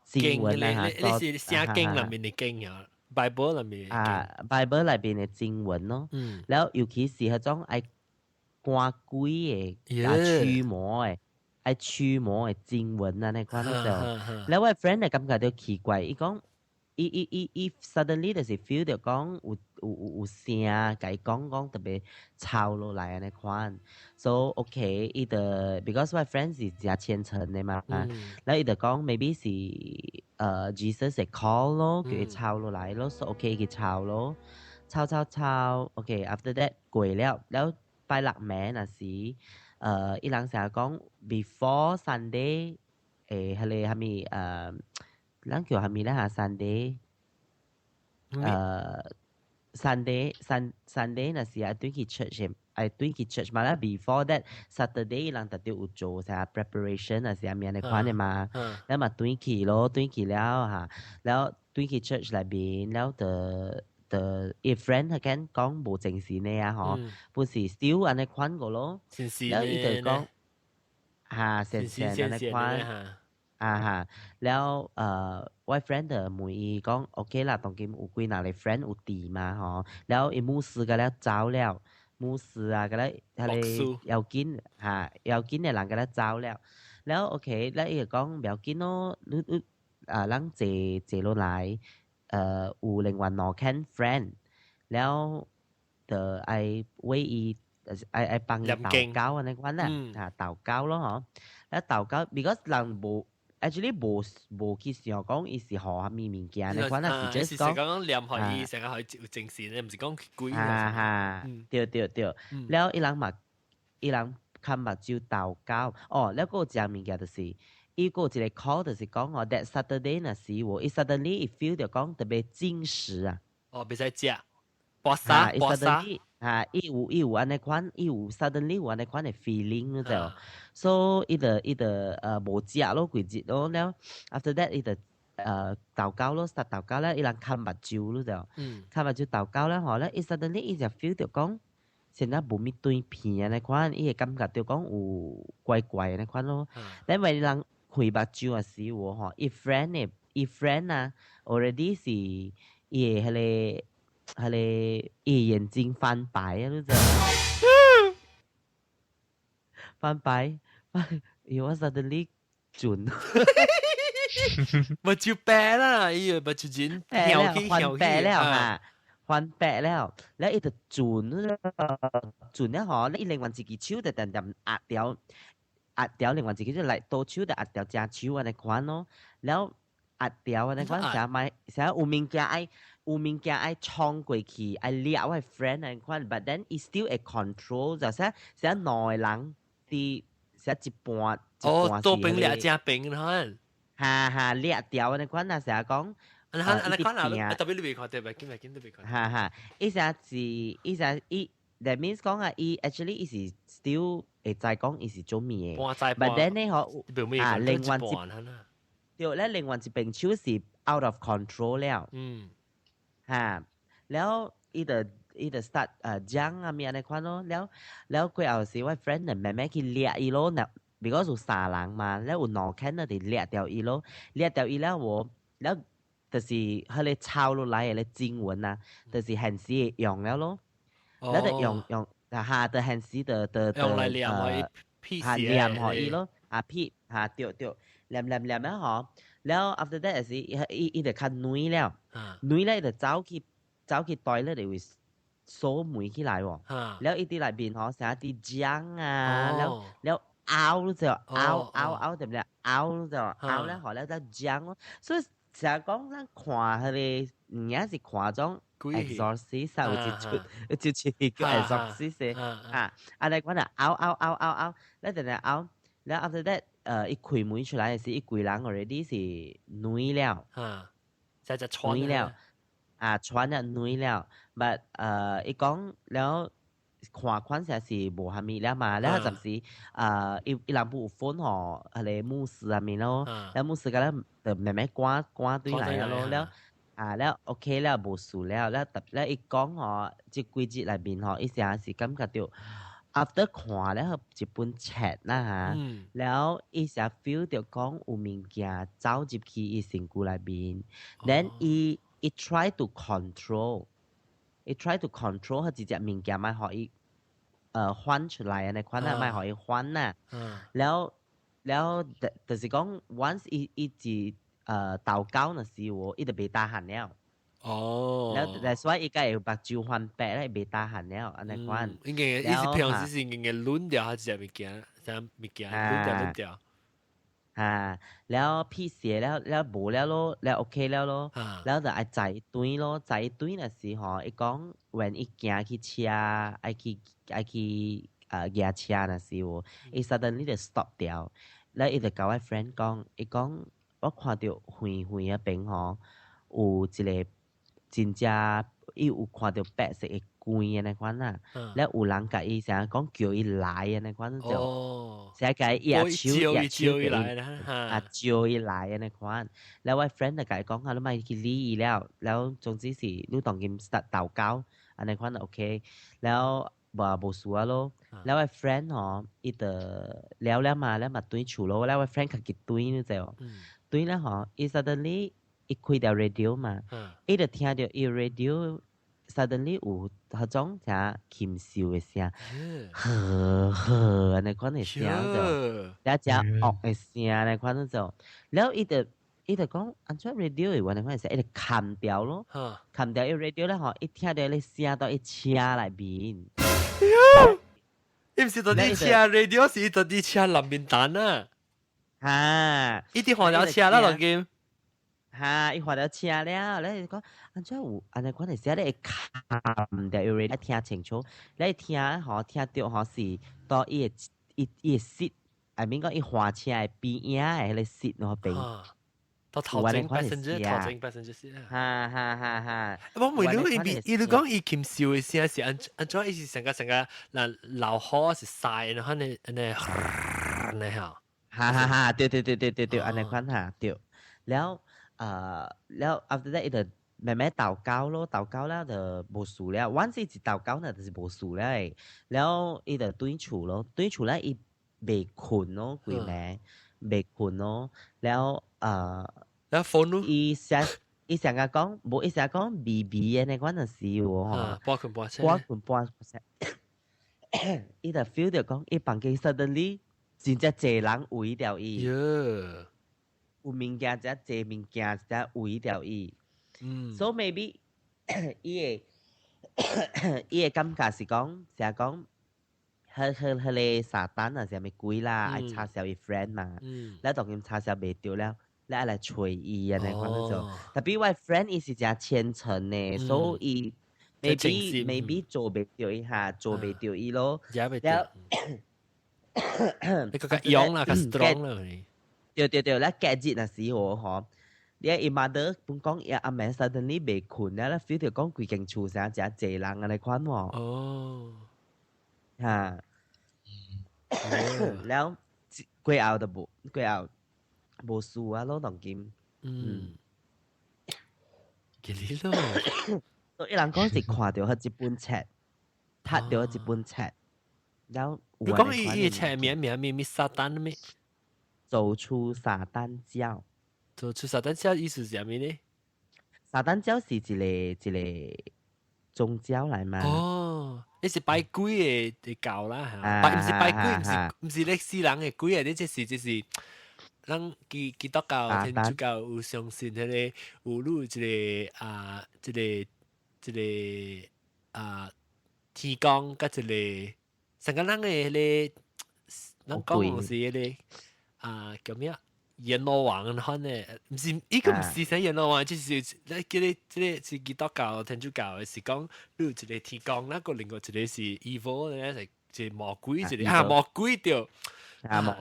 經文啊你是寫經裏面嘅經啊 ，Bible 裏面Bible 裏邊嘅經文咯，แล้ว尤其是迄種愛趕鬼嘅驅魔嘅。愛驅魔嘅經文啊，那款嗰時，แล้ว我 friend 就感覺到奇怪，伊講，伊 suddenly 就是 feel 到講有聲，甲伊講特別吵落來那款 ，so OK，伊就 because 我 friend 是真虔誠嘅嘛，แล้ว伊就講 maybe 是Jesus 嘅 call 咯，叫伊吵落來咯 ，so OK 佢吵咯，吵 ，OK，after that 過了，แล้ว拜六暝那時。伊人成日講 before Sunday，係咪係咪人叫係咪咧嚇 Sunday，Sunday 那時係對去 church，係對去 church 嘛啦 ，before that Saturday 人特別有做成 preparation 那時係咪你款嘅嘛，แล้ว嘛對去咯，對去了嚇，แล้ว對去 church 裏邊แล้วอีเฟรนด์佢講冇正視呢啊，嗬，不是 still 安尼款個咯，แล้วอี就講เซนอันนี้款แล้ว我 friend 就問伊講 OK 啦，當今有幾哪個 friend 有地嘛，嗬，แล้ว伊牧師個咧走了，牧師啊個咧係要緊嘅人個咧走了，แล้ว OK，แล้ว伊就講唔要緊咯，你人坐落來。有另外兩個 friend， แล้ว就愛為伊愛幫伊禱告安尼款啦，禱告咯嗬。แล้ว禱告 because 人無 actually 無去想講伊是學啥物物件安尼款啦，是 just 講念學伊成日學有正事咧，唔是講鬼。對，แล้ว伊人看目睭禱告，哦，แล้ว個有一樣物件就是。伊個一個 call 就是講哦 ，that Saturday 那時喎，伊 suddenly 伊 feel 到講特別精實啊。哦，別使食，搏殺，伊有安尼款，伊有 suddenly 有安尼款嘅 feeling 咯就，所以伊就無食咯，幾日咯，แล้ว after that 伊就禱告咯 ，start 禱告咧，伊人看目睭咯就，看目睭禱告咧，嗬咧，伊 suddenly 伊就 feel 到講。現在無咪對片安尼款，伊會感覺到講有怪怪安尼款咯。因為人開目睭嘅時候吼，伊 friend 啊 ，already 是伊嘅迄個伊眼睛翻白啊，你知道？翻白，伊我 suddenly 準。目睭白啦，伊個目睭真跳起跳起啊！翻白了，แล้ว伊就轉咧嗬，你另外一隻手就定壓掉另外一隻手嚟倒手就壓掉隻手安尼款咯，แล้ว壓掉安尼款成咪成有物件愛衝過去，愛掠我 friend 安尼款 ，but then it still a control 就成內人啲成一半哦，多邊掠正邊啦，哈掠掉安尼款啊，成日講。อันนั้นข้อหนาแต่ไม่รู้เป็นข้อเดียวแบบกิน都เป็นข้ออีสันอี that means 講啊，伊 actually 伊是 still 會知講伊是做咩嘅，but then 呢嗬另外對咧，另外一邊手是 out of control 了，แล้ว伊就 start 將啊咩嚟款咯，แล้ว佢有時我 friend 就慢慢去掠伊咯，because 有三人嘛，แล้ว有兩個人就掠掉伊咯，掠掉伊แล้ว我แล้ว就是佢哋抄落嚟嘅經文啊，就是現時用了咯，แล้ว就用就現時的用嚟念可以念可以咯，พี่對，念แล้ว嗬， แล้ว after that สิอีเด็กคันนุ้ยแล้วนุ้ยแล้วอีเด็กเจ้าต่อยแล้วเดี๋ยวโซ่หมุยขี้ไหลวะแล้วอีที่ไหลบินหอเสียที่จังแล้วเอารู้จักเอาแต่เนี่ยเอารู้จักเอาแล้วหอแล้วจะจัง所以成日講咱看佢哋唔係是看種 exorcist 啊，就一個 exorcist 啊，你講啊，拗，แล้วแต่เนี่ยเอาแล้ว after that 一開門出來是一個人 already 是女แล้วจะ穿แล้ว穿啊女แล้วbut 一講แล้ว看成是無蝦米了嘛，แล้ว暫時一人部分吼，係你牧師啊咪咯，แล้ว牧師ก็แล้ว慢慢關對嚟咯，แล้วโอเคแล้ว無事แล้ว一講吼，即幾節裏邊吼，一時是感覺到 after 看แล้ว一本 chat 啦嚇，แล้ว一時 feel 到講有物件走入去伊身軀裏邊 then 伊 try to control。It try to control 佢自隻物件咪可以翻出嚟啊！你款啊咪可以翻啊！แล้ว就是講 once 一直禱告嗰時喎，伊就被打閒了。แล้ว that's why 伊個有目睭翻白咧，被打閒了安尼款。應該意思平時是應該亂掉佢隻物件，隻物件亂掉。แล้วพี่เสียแล้วบูแล้วโลแล้วโอเคแล้วโลแล้วจะไอ้ใจตุ้ยโลใจตุ้ยน่ะสิหอไอ้ก้องwhen อีกแกขี้เชียไอ้ขี้แกเชียน่ะสิวไอ้ suddenly จะ stop 掉แล้วไอ้จะกับไอ้ friend ก้องไอ้ก้องว่า看到หุยอ่ะเป็นหอ有一個真正伊有看到白色嘅鬼啊，那款啊，แล้ว有人甲伊成日講叫伊來啊，那款就，成日甲伊手招伊來啊，那款，แล้วไอ้ friend 就甲伊講啊，你咪去理伊แล้ว總之是你當佢 start 禱告，啊那款 OK，แล้ว無事啊咯，แล้วไอ้ friend 嗬，伊就แล้ว嘛對厝咯，แล้วไอ้ friend 佢佢對你知哦，對咧嗬，伊 suddenly一開掉 radio 嘛，伊就聽到伊 radio suddenly 有嗰種隻禽獸嘅聲，安尼款嘅聲就，แล้ว隻惡嘅聲安尼款就，แล้ว伊就講安怎 radio 嘅安尼款嘅聲，伊就砍掉咯，砍掉伊 radio 咧，嗬，伊聽到你聲到伊車內邊，伊唔是到啲車 radio，是到啲車林面蛋啊，伊啲換咗車啦，落見。伊看到車了，แล้ว講安怎有安尼款嘅聲，你砍掉 radio 聽清楚，你聽嗬聽到嗬是到伊嘅 seat，I mean 講伊換車嘅邊影嘅迄個 seat 嗰邊，到頭前 passenger 先啊，我唔會了，伊你講伊禽獸嘅聲是安怎伊是成個嗱流河是曬，然後你嚇，對，安尼款嚇對，แล้ว after that 就慢慢禱告咯，禱告แล้ว就無事了。once 一禱告呢，就是無事了。แล้ว伊就對厝咯，對厝咧伊未困咯，幾暝未困咯。แล้วแล้ว phone 伊成日講，無伊成日講 BB 嘅那款就是喎，半困半醒，伊就 feel 到講，伊房間 suddenly 真正濟人圍掉伊。有物件只濟物件只圍掉伊，so maybe 伊個感覺是講，成日講，佢個撒旦啊，是咪鬼啦？愛插小伊 friend 嘛，แล้ว當佢插小未掉了，แล้ว來吹伊啊，那款就，特別我 friend 伊是真虔誠呢，所以 maybe 做未掉伊下，做未掉伊咯，แล้ว你個樣啦，個 strong 啦你。對，แล้วแกจิตน่ะสิโหหอเนี่ยอีมาเดอร์ปุ่งก้องอีอาแม่ suddenly เบกขุนแล้วฟีลเดียวก้องกุยเก่งชูซะจะเจรังอะไรควันหมอฮะแล้วกุยเอาตะบุกุยเอาโบซูอะโลตองกิม幾哩咯？ตัวอีหลังก้องสิขวาเดี๋ยวเขาจะปุ่นแชททัดเดี๋ยวเขาจะปุ่นแชทแล้ว你講伊誒車名撒旦咩？走出撒旦教。走出撒旦教意思是啥物呢？撒旦教是一個宗教嚟嘛？哦，你是拜鬼嘅教啦嚇，唔是拜鬼，唔是你死人嘅鬼啊！你即是咱基督教、天主教有相信迄个有路一个天公，甲一个成个咱的迄个，咱讲是迄个叫咩啊？阎罗王款的，毋是伊个毋是啥阎罗王，就是咧叫你即个是基督教、天主教的，是讲你有一个天公，那个另外一个是 evil 咧，一个魔鬼，一个魔鬼着，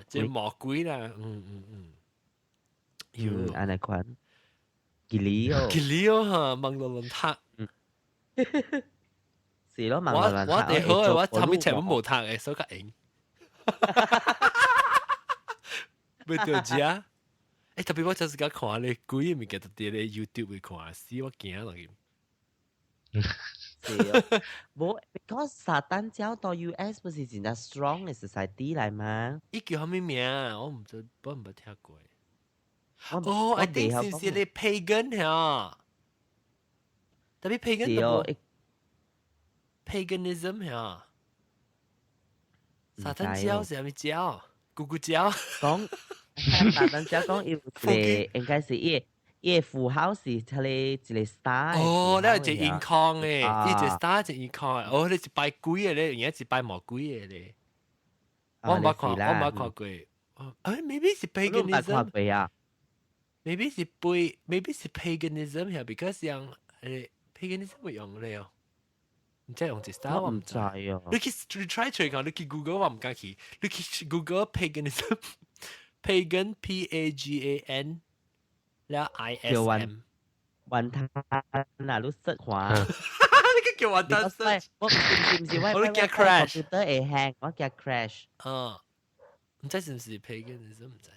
即魔鬼啦，安尼款，吉利哦，吉利哦哈，网络论坛，是咯，網絡論壇。我哋好嘅，我後面全部冇讀嘅，所以較硬。未到遮。特別我就是講看咧，鬼物件特啲咧 YouTube 會看，死我驚落去。是哦，冇，because 撒旦教到 US 不是真係 strong 嘅 society 嚟嘛？伊叫咩名啊？我唔知，我唔聽過。哦，I think 是咧 pagan 嚇，特別 pagan 都冇 paganism 嚇。撒旦教是係咪教？咕咕教。講。撒旦教講要係應該是伊符號是佢哋一個 star。哦，你係一個 icon 嘅，伊一個 star 一個 icon 嘅。哦，你是拜鬼嘅咧，而家是拜魔鬼嘅咧。我冇看，我冇看過。maybe 是 paganism 啊 ？maybe 是 maybe 是 paganism 呀 ，because 用paganism 會用咧哦。唔知用一 star 我唔知啊。你去 try 睇看，你去 Google 我唔敢去，你去 Google paganism。pagan P-A-G-A-N แล้ว I-S-M วันทานน่ะรู้สึกขวานี่ก็เกี่ยววันทานเซิร์ชว่าจริงๆว่าแก crash คอมพิวเตอร์แฮงว่าแก crash 唔知是唔是 pagan 你都唔知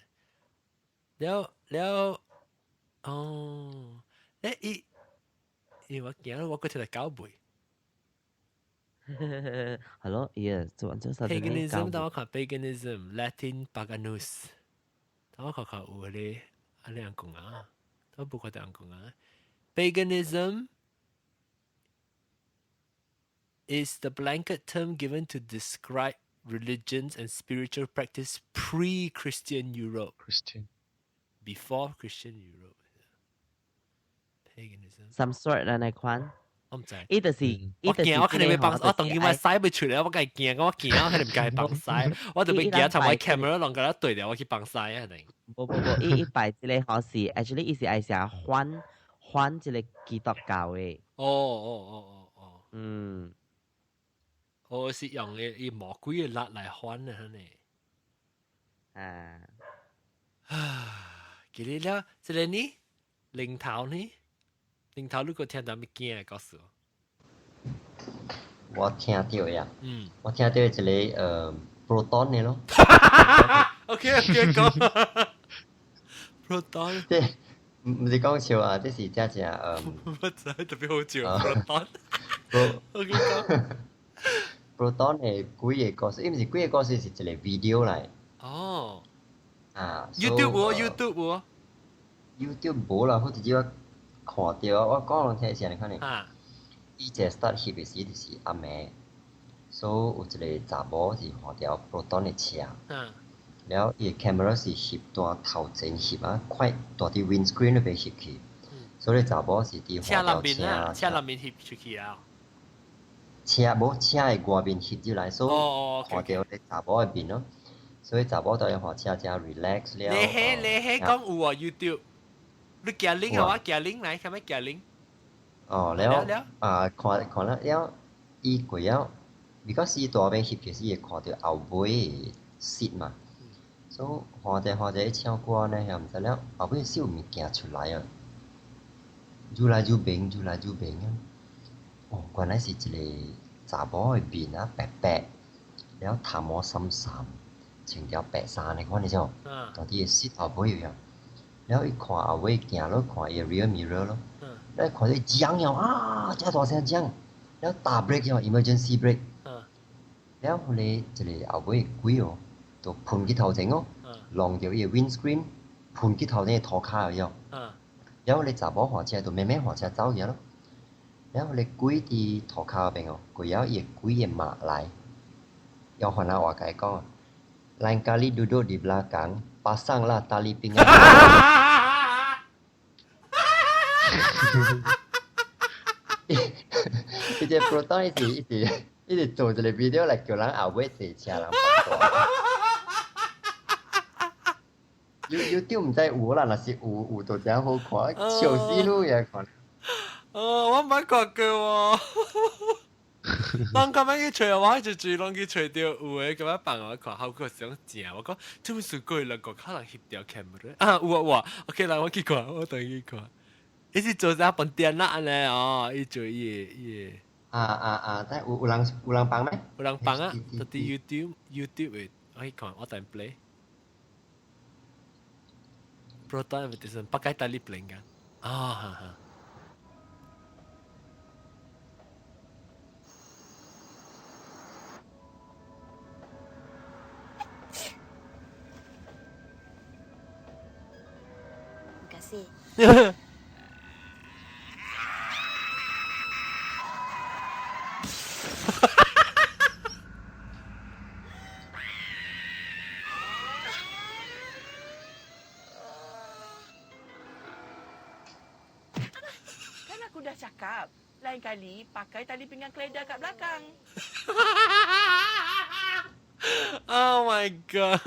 แล้วแล้ว我驚我嗰條係交背係咯做 paganism 等我看 paganism Latin paganus等我看看有咧人講啊，都不過人講啊。Paganism is the blanket term given to describe religions and spiritual practice pre-Christian Europe. Before Christian Europe. Paganism. Some sort 啦，你款。我唔知。呢度是，我驚我肯定會幫，我當然我使唔出嚟，我梗係驚，我驚我肯定唔該幫使，我就俾驚同我 camera 兩個一對掉，我去幫使啊，定。不，一擺之類好是 ，actually 意思係想換之類基督教嘅。我是用啲魔鬼嘅力嚟換啊，記你了，這個呢，領頭呢？領頭如果聽到咩驚，告訴我聽到呀，我聽到一個proton 嘅咯。OK，講 proton， 即係唔是講笑啊，即是真正我知特別好笑 proton。OK 講 proton 係鬼嘅故事，因為是鬼嘅故事是一個 video 嚟。哦。YouTube 喎 YouTube 冇啦，我直接看到，我講兩聽先嚟看你。伊個 start 翕嘅時就是暗暝，所以有一個查某是看到 proton 嘅車，然後伊個 camera 是翕單頭前翕啊，快大啲 windscreen 嗰邊翕去，所以查某是佇看到車內面翕出去啊。車冇車嘅外邊翕入來，所以看到啲查某嘅面咯。所以查某就要學車真 relax 了。你係講有喎 YouTube，你寄 link 係嘛？寄 link 嚟，係咪寄 link？แล้ว看แล้ว伊過了 because 伊大邊翕嘅時會看到後尾蝕嘛，所以看者唱歌呢又唔知了，後尾少物件出來啊，越來越明啊！原來是一個查某嘅面啊，白白，แล้ว頭毛深深。穿條白衫你看你知，到底係後尾樣，然後伊看後尾行咯，看伊 rear mirror 咯，然後看到講了啊，真大聲講，然後打 brake 咗 emergency brake，然後你一個後尾鬼哦，就噴佢頭前哦，浪掉伊 windscreen，噴佢頭前拖卡咗，然後你查某換車就慢慢換車走嘅咯，然後你鬼啲拖卡邊哦，佢有伊鬼嘅馬來，要換下話解講啊。lain kali duduk di belakang, pasanglah tali pinggang. 一隻 Proton 一直做一個 video 嚟叫人後尾坐車人拍拖。YouTube 唔知有啦，若是有就真好看，笑死你也看。我唔捌看過喎。人咁樣去吹，我就最攏去吹到有誒咁樣扮我看，後個想正，我講做咩事過兩個可能翕掉 camera 啊，有，OK 啦，我去看，我等去看。伊是做啥本電腦咧？哦，伊做伊。但有人幫咩？有人幫啊，到啲 YouTube 誒，我去看，我等 play。Proton advertisement pakai tali pelenggang. Ha. Terima kasih. Aku dah cakap, lain kali pakai tali pinggang keledar kat belakang. Oh my god.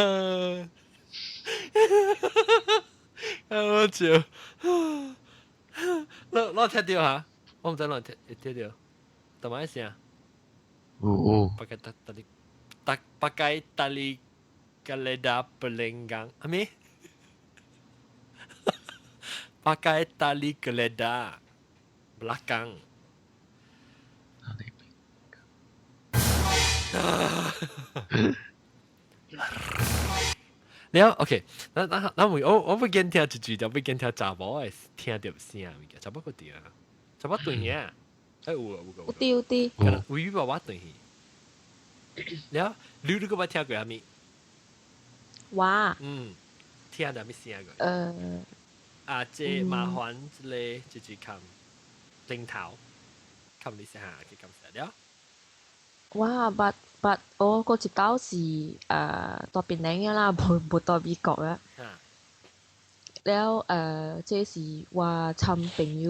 好笑。我聽到嚇，我唔知我聽到，同埋一聲。Pakai tali keledar pelenggang. Ami? Pakai tali keledar belakang. Now, okay，我不見聽一句，就不見聽查某誒聽到聲物件，查某個點啊？查某對嘢，有啲，有爸爸對嘢。แล้วรู้ก็ว่า聽過係咪？哇，聽到咩聲過？這麻煩咧，就是看領頭，看你先下嘅感受了。哇，but 我個接到是ตัวเป็นแรง啦，冇ตัว美國啊。แล้ว這是ว่าทำ朋友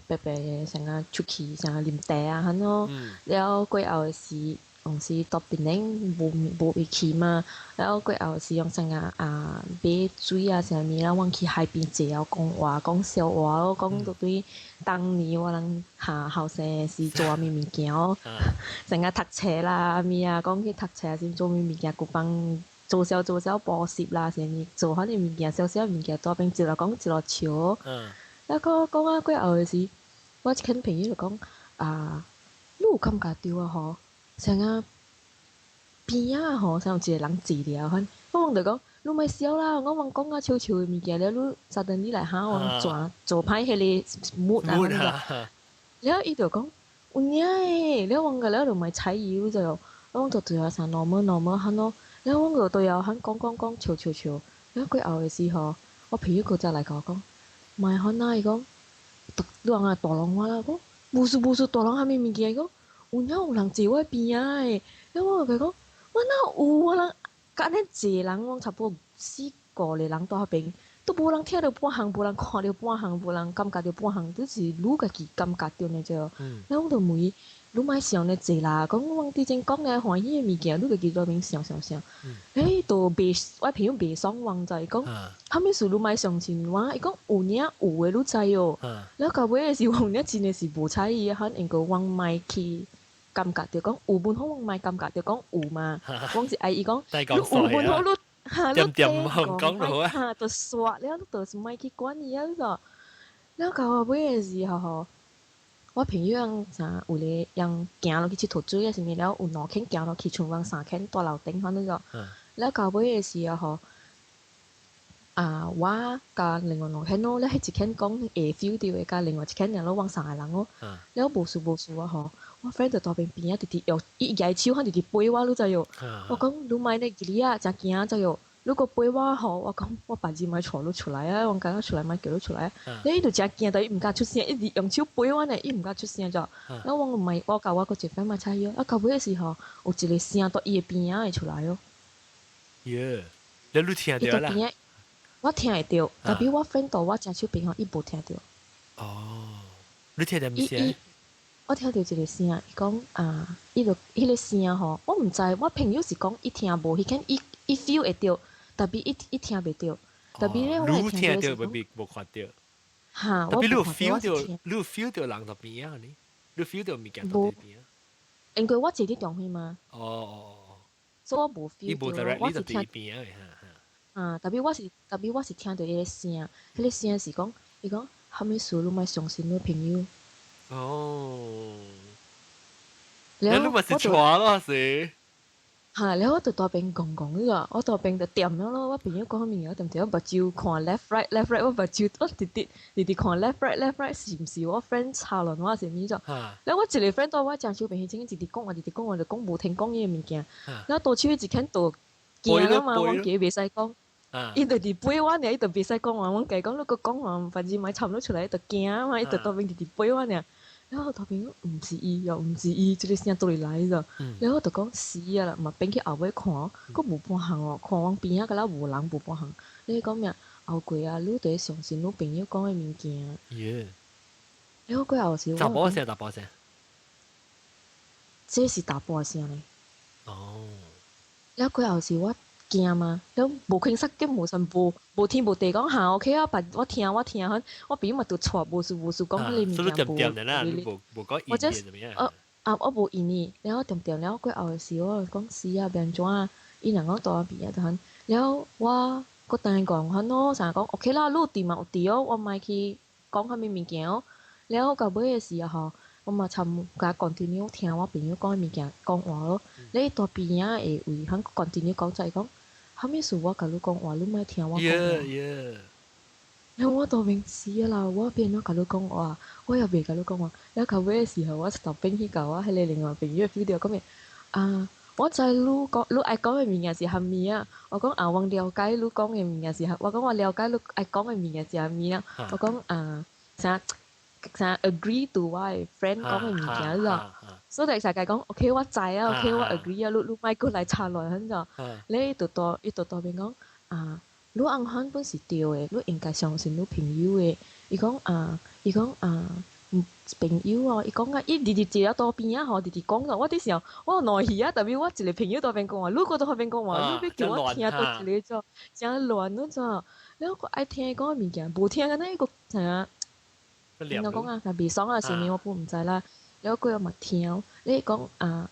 แบบ成日出去成日啉茶啊，咁咯。แล้ว過後是用是ตัวเป็นแรง冇會去嘛，แล้ว過後是用成日買水啊成日啦，往去海邊坐啊講話講笑話咯，講到對當年我人後生是做咩物件咯，成日讀冊啦咩啊，講去讀冊先做咩物件，佢幫做小補習啦，成日做下啲物件，小物件多邊接落講接落笑。แล้วก็講過後是，我一群朋友就講你有感覺到啊嗬？成日邊啊嗬，成有一個人坐了，我望就講，你咪笑啦，我望講笑嘅物件了，你suddenly嚟嚇我做歹迄個mood啊，แล้ว伊就講，有影誒，แล้ว望個了就咪踩油就，我望就對啊成 normal 嚇咯，แล้ว望就對啊嚇講笑，แล้ว過後嘅時候，我朋友佢就嚟講，唔係可能伊講，你話大浪話啦，講冇事大浪係咩物件講？有人坐我邊啊！然後我佢講，我哪有我人，咁樣坐人，我差不多4個嘅人在嗰邊，都冇人聽到半行，冇人看到半行，冇人感覺到半行，都是你家己感覺到呢啫。然後我就問，你咪想咧坐啦？講我之前講嘅歡喜嘅物件，你家己在邊想。都別我朋友別爽旺就係講，後尾是你咪上前話，伊講有嘅你知哦。แล้ว個尾嘅時候，呢真嘅是無猜意，可能個往咪去。感覺就講有本好，我咪感覺就講有嘛。我是愛伊講，你有本好，你點講好啊？就刷了，就是咪去管伊啊個。แล้ว到尾嘅時候，我朋友樣有咧樣行落去佚佗水啊，是咪？แล้ว有2圈行落去，全部3圈大樓頂反正個。แล้ว到尾嘅時候，我甲另外2圈咯，แล้ว迄一圈講會 feel 到嘅，甲另外一圈人咯往3個人咯。แล้ว無數啊嗬。我 friend 就到邊啊，直直又伊舉手喊直直背我，你知喲。我講你咪呢幾啊，真驚就喲。如果背我好，我講我把字咪坐咗出來啊，我講咗出來咪叫咗出來。你呢度真驚，但係唔敢出聲，一直用手背我呢，伊唔敢出聲咗。然後我唔係我教我個一 friend 咪猜喲，啊到尾嘅時候有一個聲到伊嘅邊啊會出來喲。耶，你聽到啦？我聽會到，但係我 friend 到我正手邊吼，伊無聽到。哦，你聽到咩聲？我聽到一個聲，伊講伊個聲吼，我毋知，我朋友是講伊聽無，伊 feel 會到，但係伊聽袂到。特別咧，我係聽到是講無看到。嚇，特別你有 feel 到人在邊啊？你 feel 到物件在邊啊？因為我坐喺中間嘛。哦。所以我無 feel 到，我是聽邊特別我是聽到伊個聲，迄個聲是講，伊講後尾數你咪相信你朋友。哦。然後我就錯咯是。然後我就大邊講個，我大邊就點咗咯。我朋友講面我點點，我目睭看 left right，我目睭我直看 left right，是唔是我 friend 插落我是咪咗？然後我一個 friend 到我將手邊前直講我就講無聽講伊個物件，然後到手一牽到驚啊嘛，我記袂使講。伊就伫背我呢，伊就袂使講話，我計講，你個講話，反正咪插唔出來，伊就驚啊嘛，伊就大邊直背我呢。然後大邊講唔是伊，又唔是伊，這個聲到嚟來咗。然後就講是啊啦，嘛邊去後尾看，佫無半項哦，看往邊啊個啦無人無半項。你講咩？後過啊，你得相信你朋友講嘅物件。然後過後時我。大波聲。這是大波聲咧。哦。然後過後時我。驚嘛，แล้ว無傾識嘅無神無天無地講下 OK 啊，但我聽響，我朋友咪就錯無數講佢哋物件無，或者我無意呢，然後點了過後嘅時我講是啊，變咗啊，伊人講到邊啊就響，然後我個等人講響咯，成日講 OK 啦，你有地嘛有地哦，我咪去講下咩物件哦，然後到尾嘅時候，我咪參加 continue 聽我朋友講嘅物件講話咯，你到邊啊會為響 continue 講就係講。後尾數我甲你講話，你咪聽我講話。然後我當面試啦，我變咗甲你講話，我又未甲你講話。然後後尾嘅時候，我就邊去教我喺你另外朋友 video 講咩我知你愛講嘅物件是蝦米啊？我講我了解你講嘅物件是我講我了解你愛講嘅物件是蝦米啊？我講啥 agree to 我嘅 friend 講嘅物件咯。所以成日講 OK 我知啊 ，OK 我 agree 啊，你咪過來插落響就，你度邊講你按響本是對嘅，你應該相信你朋友嘅。伊講朋友哦，伊講伊直接到邊啊，嗬，直接講咗。我啲時候我內氣啊，特別我一個朋友到邊講話，你個到邊講話，你別叫我聽到一個咗，真亂咯就，你個愛聽講嘅物件，無聽嘅呢個成日，聽到講特別爽啊，前面我本唔知啦。然後佢又咪聽，你講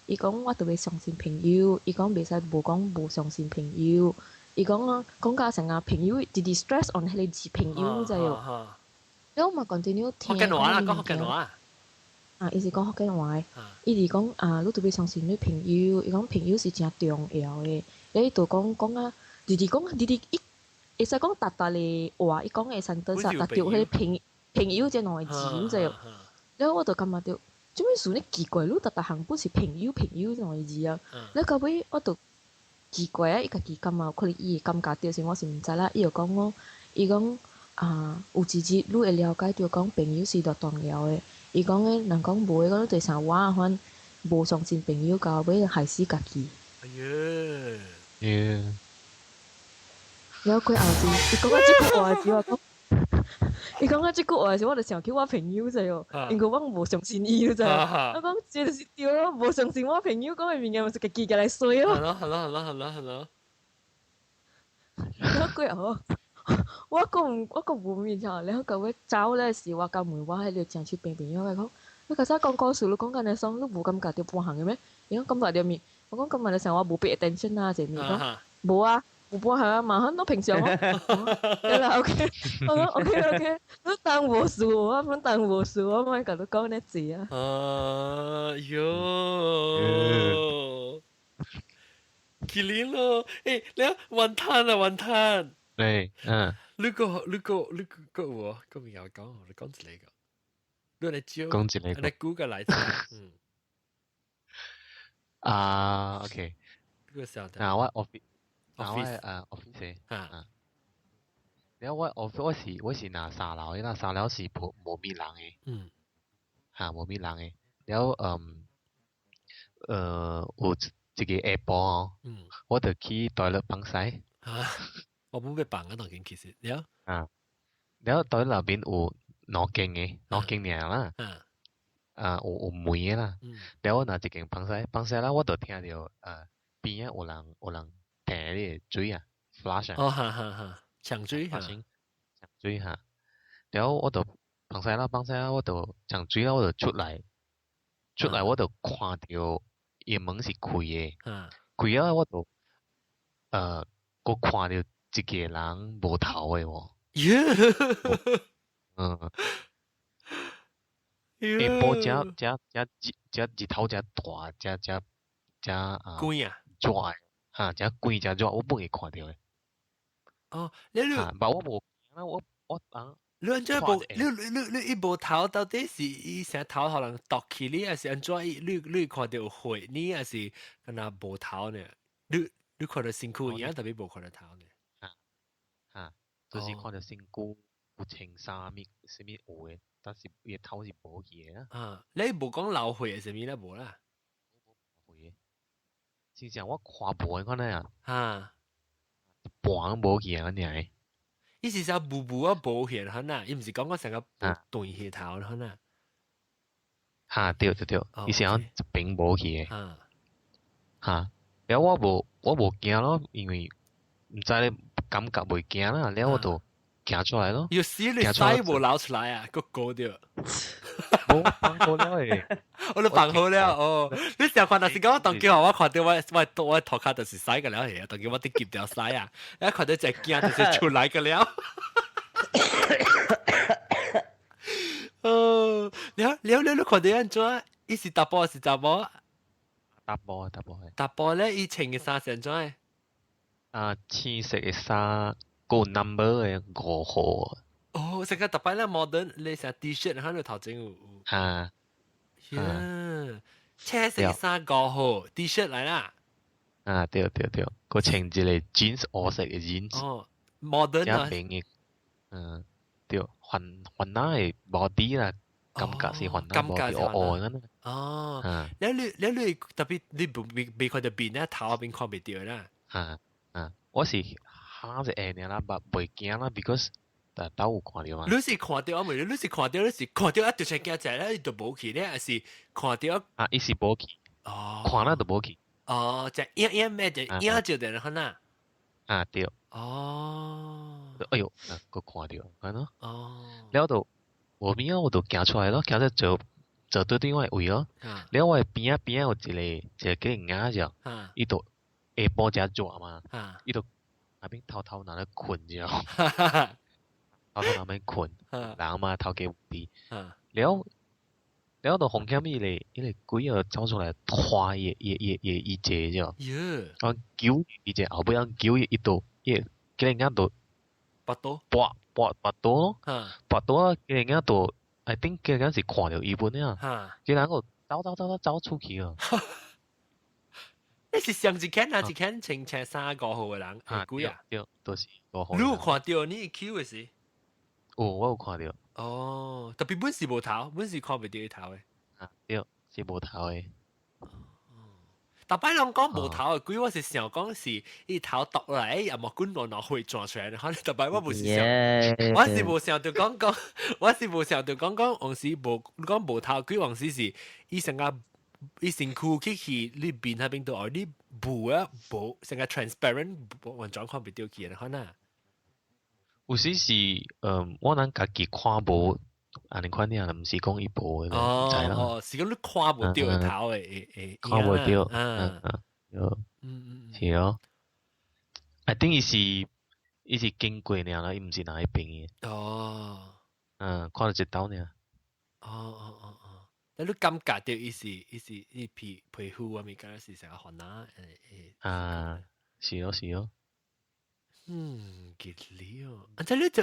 伊講我特別相信朋友，伊講袂使無講無相信朋友，伊講甲成日朋友直直 stress on 迄個字朋友就喲。然後我咪 continue 聽。福建話啦，講福建話。伊是講福建話，伊是講你特別相信你朋友，伊講朋友是真重要嘅。你就講啊，直直伊會使講達咧話，伊講嘅神得實，達到迄個朋友這兩個字就喲。然後我就感覺到。做咩事呢奇怪？你特行本是朋友兩個字啊！你到尾我就奇怪啊！伊家己感覺可能伊會感覺到時我是毋知啦。伊又講我，伊講有一日你會了解到講朋友是多重要嘅。伊講誒，人講無誒，講對上我反無相信朋友，到尾害死家己。然後佢後時，伊講我即個話時話講。伊講我即句話時，我就想起我朋友啫喎，因為我無相信伊啫。我講這就是對咯，無相信我朋友講嘅物件，咪是家己來衰咯。係咯。然後佢又，我個無面錯，然後到尾走咧時，我教妹我喺度正出邊邊，我講你頭先講故事，你講緊嘅爽，你無感覺到半行嘅咩？伊講咁大條面，我講咁日嘅時候，我無俾 attention 啊，這面講無啊。冇幫係啊，嘛很多平常咯。係啦 ，OK， 我講 OK， 都當無事喎，咁當無事喎，咪咁都講呢字啊。麒麟咯，誒，你雲吞。對，你個我，咁咪又講，你講一個，你嚟招，講一個，你估個嚟先。OK，呢個時候，我 office 然後我是拿3樓嘅，那3樓是無咩人嘅，無咩人嘅。然後有一個下晡哦，我就去袋落放屎。我冇咩放嗰當件其實，了。แล้ว袋落邊有兩間嘅，兩間爾啦。有煤嘅啦。แล้ว我拿一間放屎啦，我就聽到邊有人掟啲水啊 ，flash 啊。搶水嚇。搶水嚇。แล้ว我就放屎啦，我就搶水啦，我就出來我就看到伊門是開嘅，開啊我就我看到一個人無頭嘅喎。下晡只日頭只大只貴啊，熱嚇，只貴只熱，我冇會看到嘅。你但我無我你安怎無？你伊無頭到底是伊啥頭可能度起你，還是安怎？你看到血呢，還是敢若無頭呢？你看到身軀一樣，特別無看到頭呢？就是看到身軀有穿衫物有嘅，但是伊頭是無去嘅。你無講流血係啥物啦？無啦。血嘅，真正我看無嘅款咧啊。一半無去啊，爾嘅。伊是啥霧啊無血可能，伊毋是講我成個斷血頭可能。對，伊是講一邊無去嘅。แล้ว我無驚咯，因為唔知咧感覺袂驚啦，แล้ว我就行出來咯。要死你屎無流出來啊，個高掉。冇放好了誒，我都放好了哦。你成日看，但是講當叫我看到我頭殼就是屎個了嘅，當叫我啲夾掉屎啊，一看到隻驚就是出來個了。你看到安怎？伊是答波是查某？答波係。答波咧，伊穿嘅衫是安怎？青色嘅衫，個 number 嘅5號。成個特別咧 modern，你成 T-shirt 喺度頭前有。車色衫5號 T-shirt 嚟啦。對，個穿一個 jeans 黑色嘅 jeans。modern 啊。對，環那嘅 body 啦，感覺是環那 body 咁啊。你特別你未看到邊咧頭邊看唔到啦。我是嚇隻眼啦，袂驚啦 ，because 都有看到嘛。你是看到啊？唔係，你是看到一條線驚仔咧，你就冇去咧，還是看到？伊是冇去。看啦就冇去。就影咩就影就得啦，可能。對。哎呦，個看到，係咯。แล้ว就我邊啊，我就行出來咯，行咗做對對我位咯。แล้ว我邊啊有一個囡仔啫，伊就下晡只熱嘛，伊就那邊偷拿嚟困啫，偷那邊困，人嘛偷嘅啲，แล้ว就紅險伊個鬼又走出來拖伊隻啫，我叫伊隻後尾叫伊度，伊個囡仔度拔刀咯，拔刀啊！個囡仔度，I think 個囡仔是看到伊本啊，個人個走出去啊！你是上一間還是間穿衫5號嘅人？幾啊？對，都是5號。你有看到你 Q 嘅是？我有看到。特別本是無頭，本是看唔到伊頭嘅。對，是無頭嘅。大擺人講無頭嘅鬼，我是想講是伊頭剁落來，又冇滾落血撞出來，可能大擺我唔是想，我是無想到講，往時無講無頭鬼，往時是伊成個伊身軀去你邊那邊度，而你無成個 transparent 完全看唔到佢嘅，可能。有時是我能家己看無。安尼款啲唔是講伊無嘅，唔知啦。是講你看無到嘅頭誒，看無到，是咯。I think 伊是經過呢啦，伊唔是哪一邊嘅。看到一刀呢。你感覺到伊皮膚啊，咪講是成個寒啊。是咯。吉利哦！即你就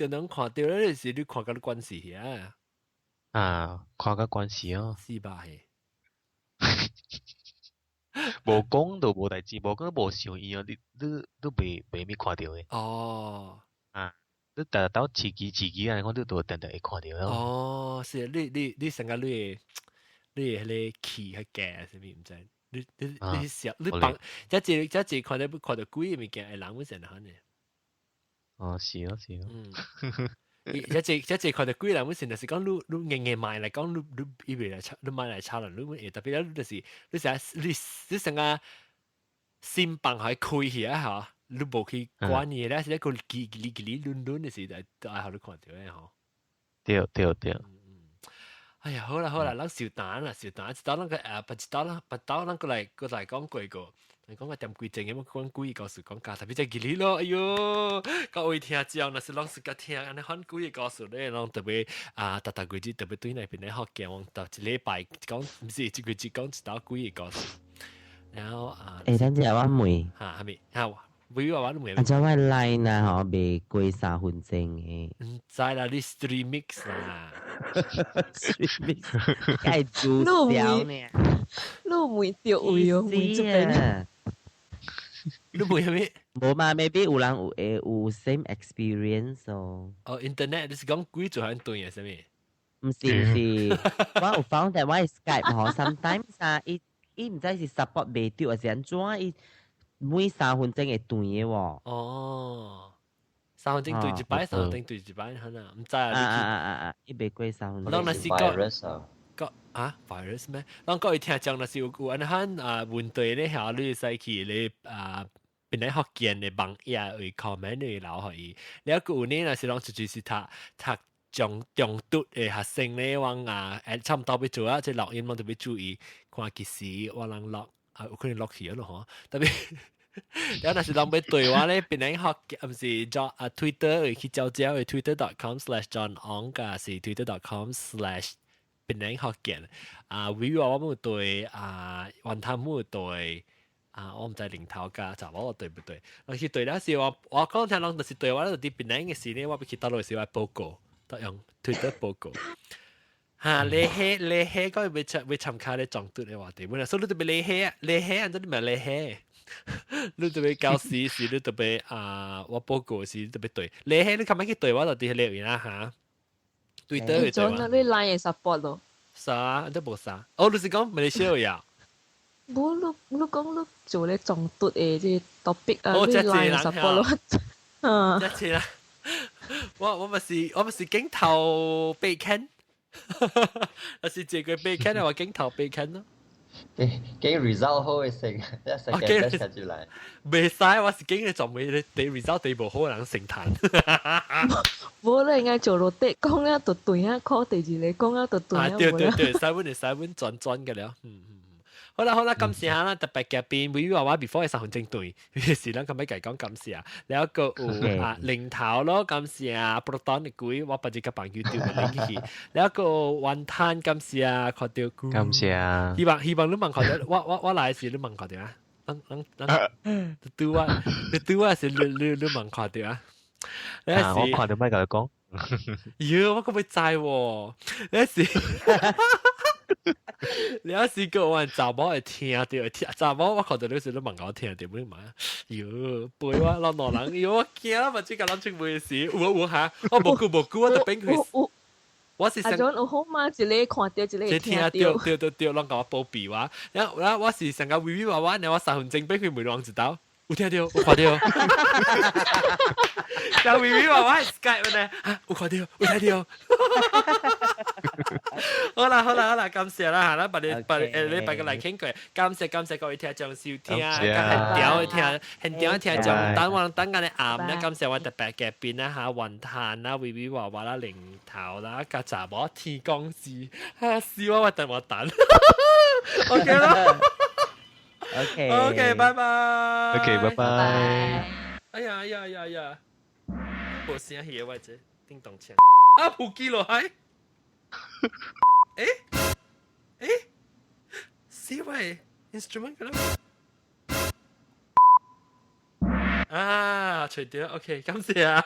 能看到咧，是你看到啲關係啊。看到關係哦。是吧？係。無講就無代志，無講無想伊哦，你未咪看到嘅。你達到自己啊，我都會定會看到咯。是你成個你迄個氣迄個什麼唔知。你笑你放，一看到不看到鬼嘅物件，係人會成行嘅。哦，是咯是咯。一看到鬼人會成，就是講你硬買嚟講，你以為嚟你買嚟炒人，你會特別咧，就是你成個心房係開起啊嚇，你冇去關嘢咧，是一個叽攣嘅時，就係好你看到嘅嗬。對。哎呀，好啦，咱小蛋啦，一刀咱個不刀咱個嚟講過個，講個點規正嘅，講故意告訴講假，特別即係吉利咯，哎呦，各位聽眾，那是攏是個聽，安尼很故意告訴你，攏特別特規矩特別對那邊咧學嘅，往到一禮拜講，唔是一規矩講一刀故意告訴，然後等陣我問，係咪？會話我都未。啊，就我 line 啊，嗬，未過3分鐘嘅。唔知啦，你 streamix 啦。streamix，梗係做少呢。你問到位哦，問這邊。你問咩？冇嘛 ，maybe 有人有 same experience 哦。哦 ，internet 你是講鬼做很對嘅，係咪？唔是，我有 found that 我 Skype 嗬 ，sometimes 啊，伊唔知是 support 未到，還是安怎伊。每3分鐘會斷嘅喎。哦，3分鐘對一擺，3分鐘對一擺，係啦，唔知啊。伊未過3分鐘。當那是個virus 咩？當各位聽講那是有安很問題咧，嚇你使去咧本來學見嘅網頁會 comment 嚟留去，你一個有呢那是講就是讀中毒嘅學生咧，往差唔多要做啊，即錄音我特別注意，看其實我人錄。有可能落去咯嗬，特別，然後那是當俾對話咧，變嚟學唔是 John Twitter 去交交嘅 twitter.com/johnong 噶，是 twitter.com/ 變嚟學嘅，we 話我冇對雲探冇對我唔知領頭家就我對唔對，我去對嗰時我講聽講就是對話咧，啲變嚟嘅事咧，我俾佢到落時話報告，都用 Twitter 報告。你黑嗰會參加咧撞斷嘅話題，本來所以你特別你黑，人哋唔係你黑，你特別教時時你特別我報告時特別對，你黑你琴日去對話到底係你啦嚇，對得嘅對話。你 line 嘅 support 咯。啥都冇啥，哦，你是講馬來西亞呀？冇，你講你做咧撞斷嘅即 topic 啊，你 line 嘅 support 咯。一次啦，我咪是鏡頭被坑。有時自己被坑又話鏡頭被坑咯。幾 result 好嘅成，一成嘅 best 就嚟。未使，我是經嘅仲未你 result 地步好人成壇。冇你應該做落啲講啊，就對啊，call 第二你講啊，就對啊。對，使溫轉嘅了。好啦，今時下啦，特別嘅邊會話 before 係3分鐘對，於是咧咁樣計講今時啊，有一個零頭咯，今時啊 ，Proton 嘅鬼，我不知個朋友掉嘅拎起，有一個雲灘今時啊，看到今時啊，希望你問看到，我來時你問看到啊，對啊，是你問看到啊，我看到咩佢講，喲，我咁會知喎，有時。你有試過我查某會聽到，查某我看到你時都問我聽到咩嘛？喲，背我老老人，喲我驚啦，唔知個人出咩事，有嚇，我冇顧，我就俾佢。我是想，有好嘛，一個看到，一個聽到。對，啷個我報備話，然後我是成個微微話話，然後我3分鐘俾佢每兩知道。有聽到，有看到。但微微話話係 Skype 咧，有看到，有睇到。好啦，感謝啦嚇，啦，你拜個嚟傾句，感謝各位聽眾收聽，很屌聽眾，等緊你啱啦，感謝我特別嘅邊啦嚇，雲壇啦，微微話話啦，零頭啦，夾雜我天公事嚇，笑我等我等，OK 啦。OK，拜拜。OK，拜拜。哎呀，我聲氣或者叮當槍撲機落去。C 位 instrument 㗎啦。除掉 OK，感謝啊。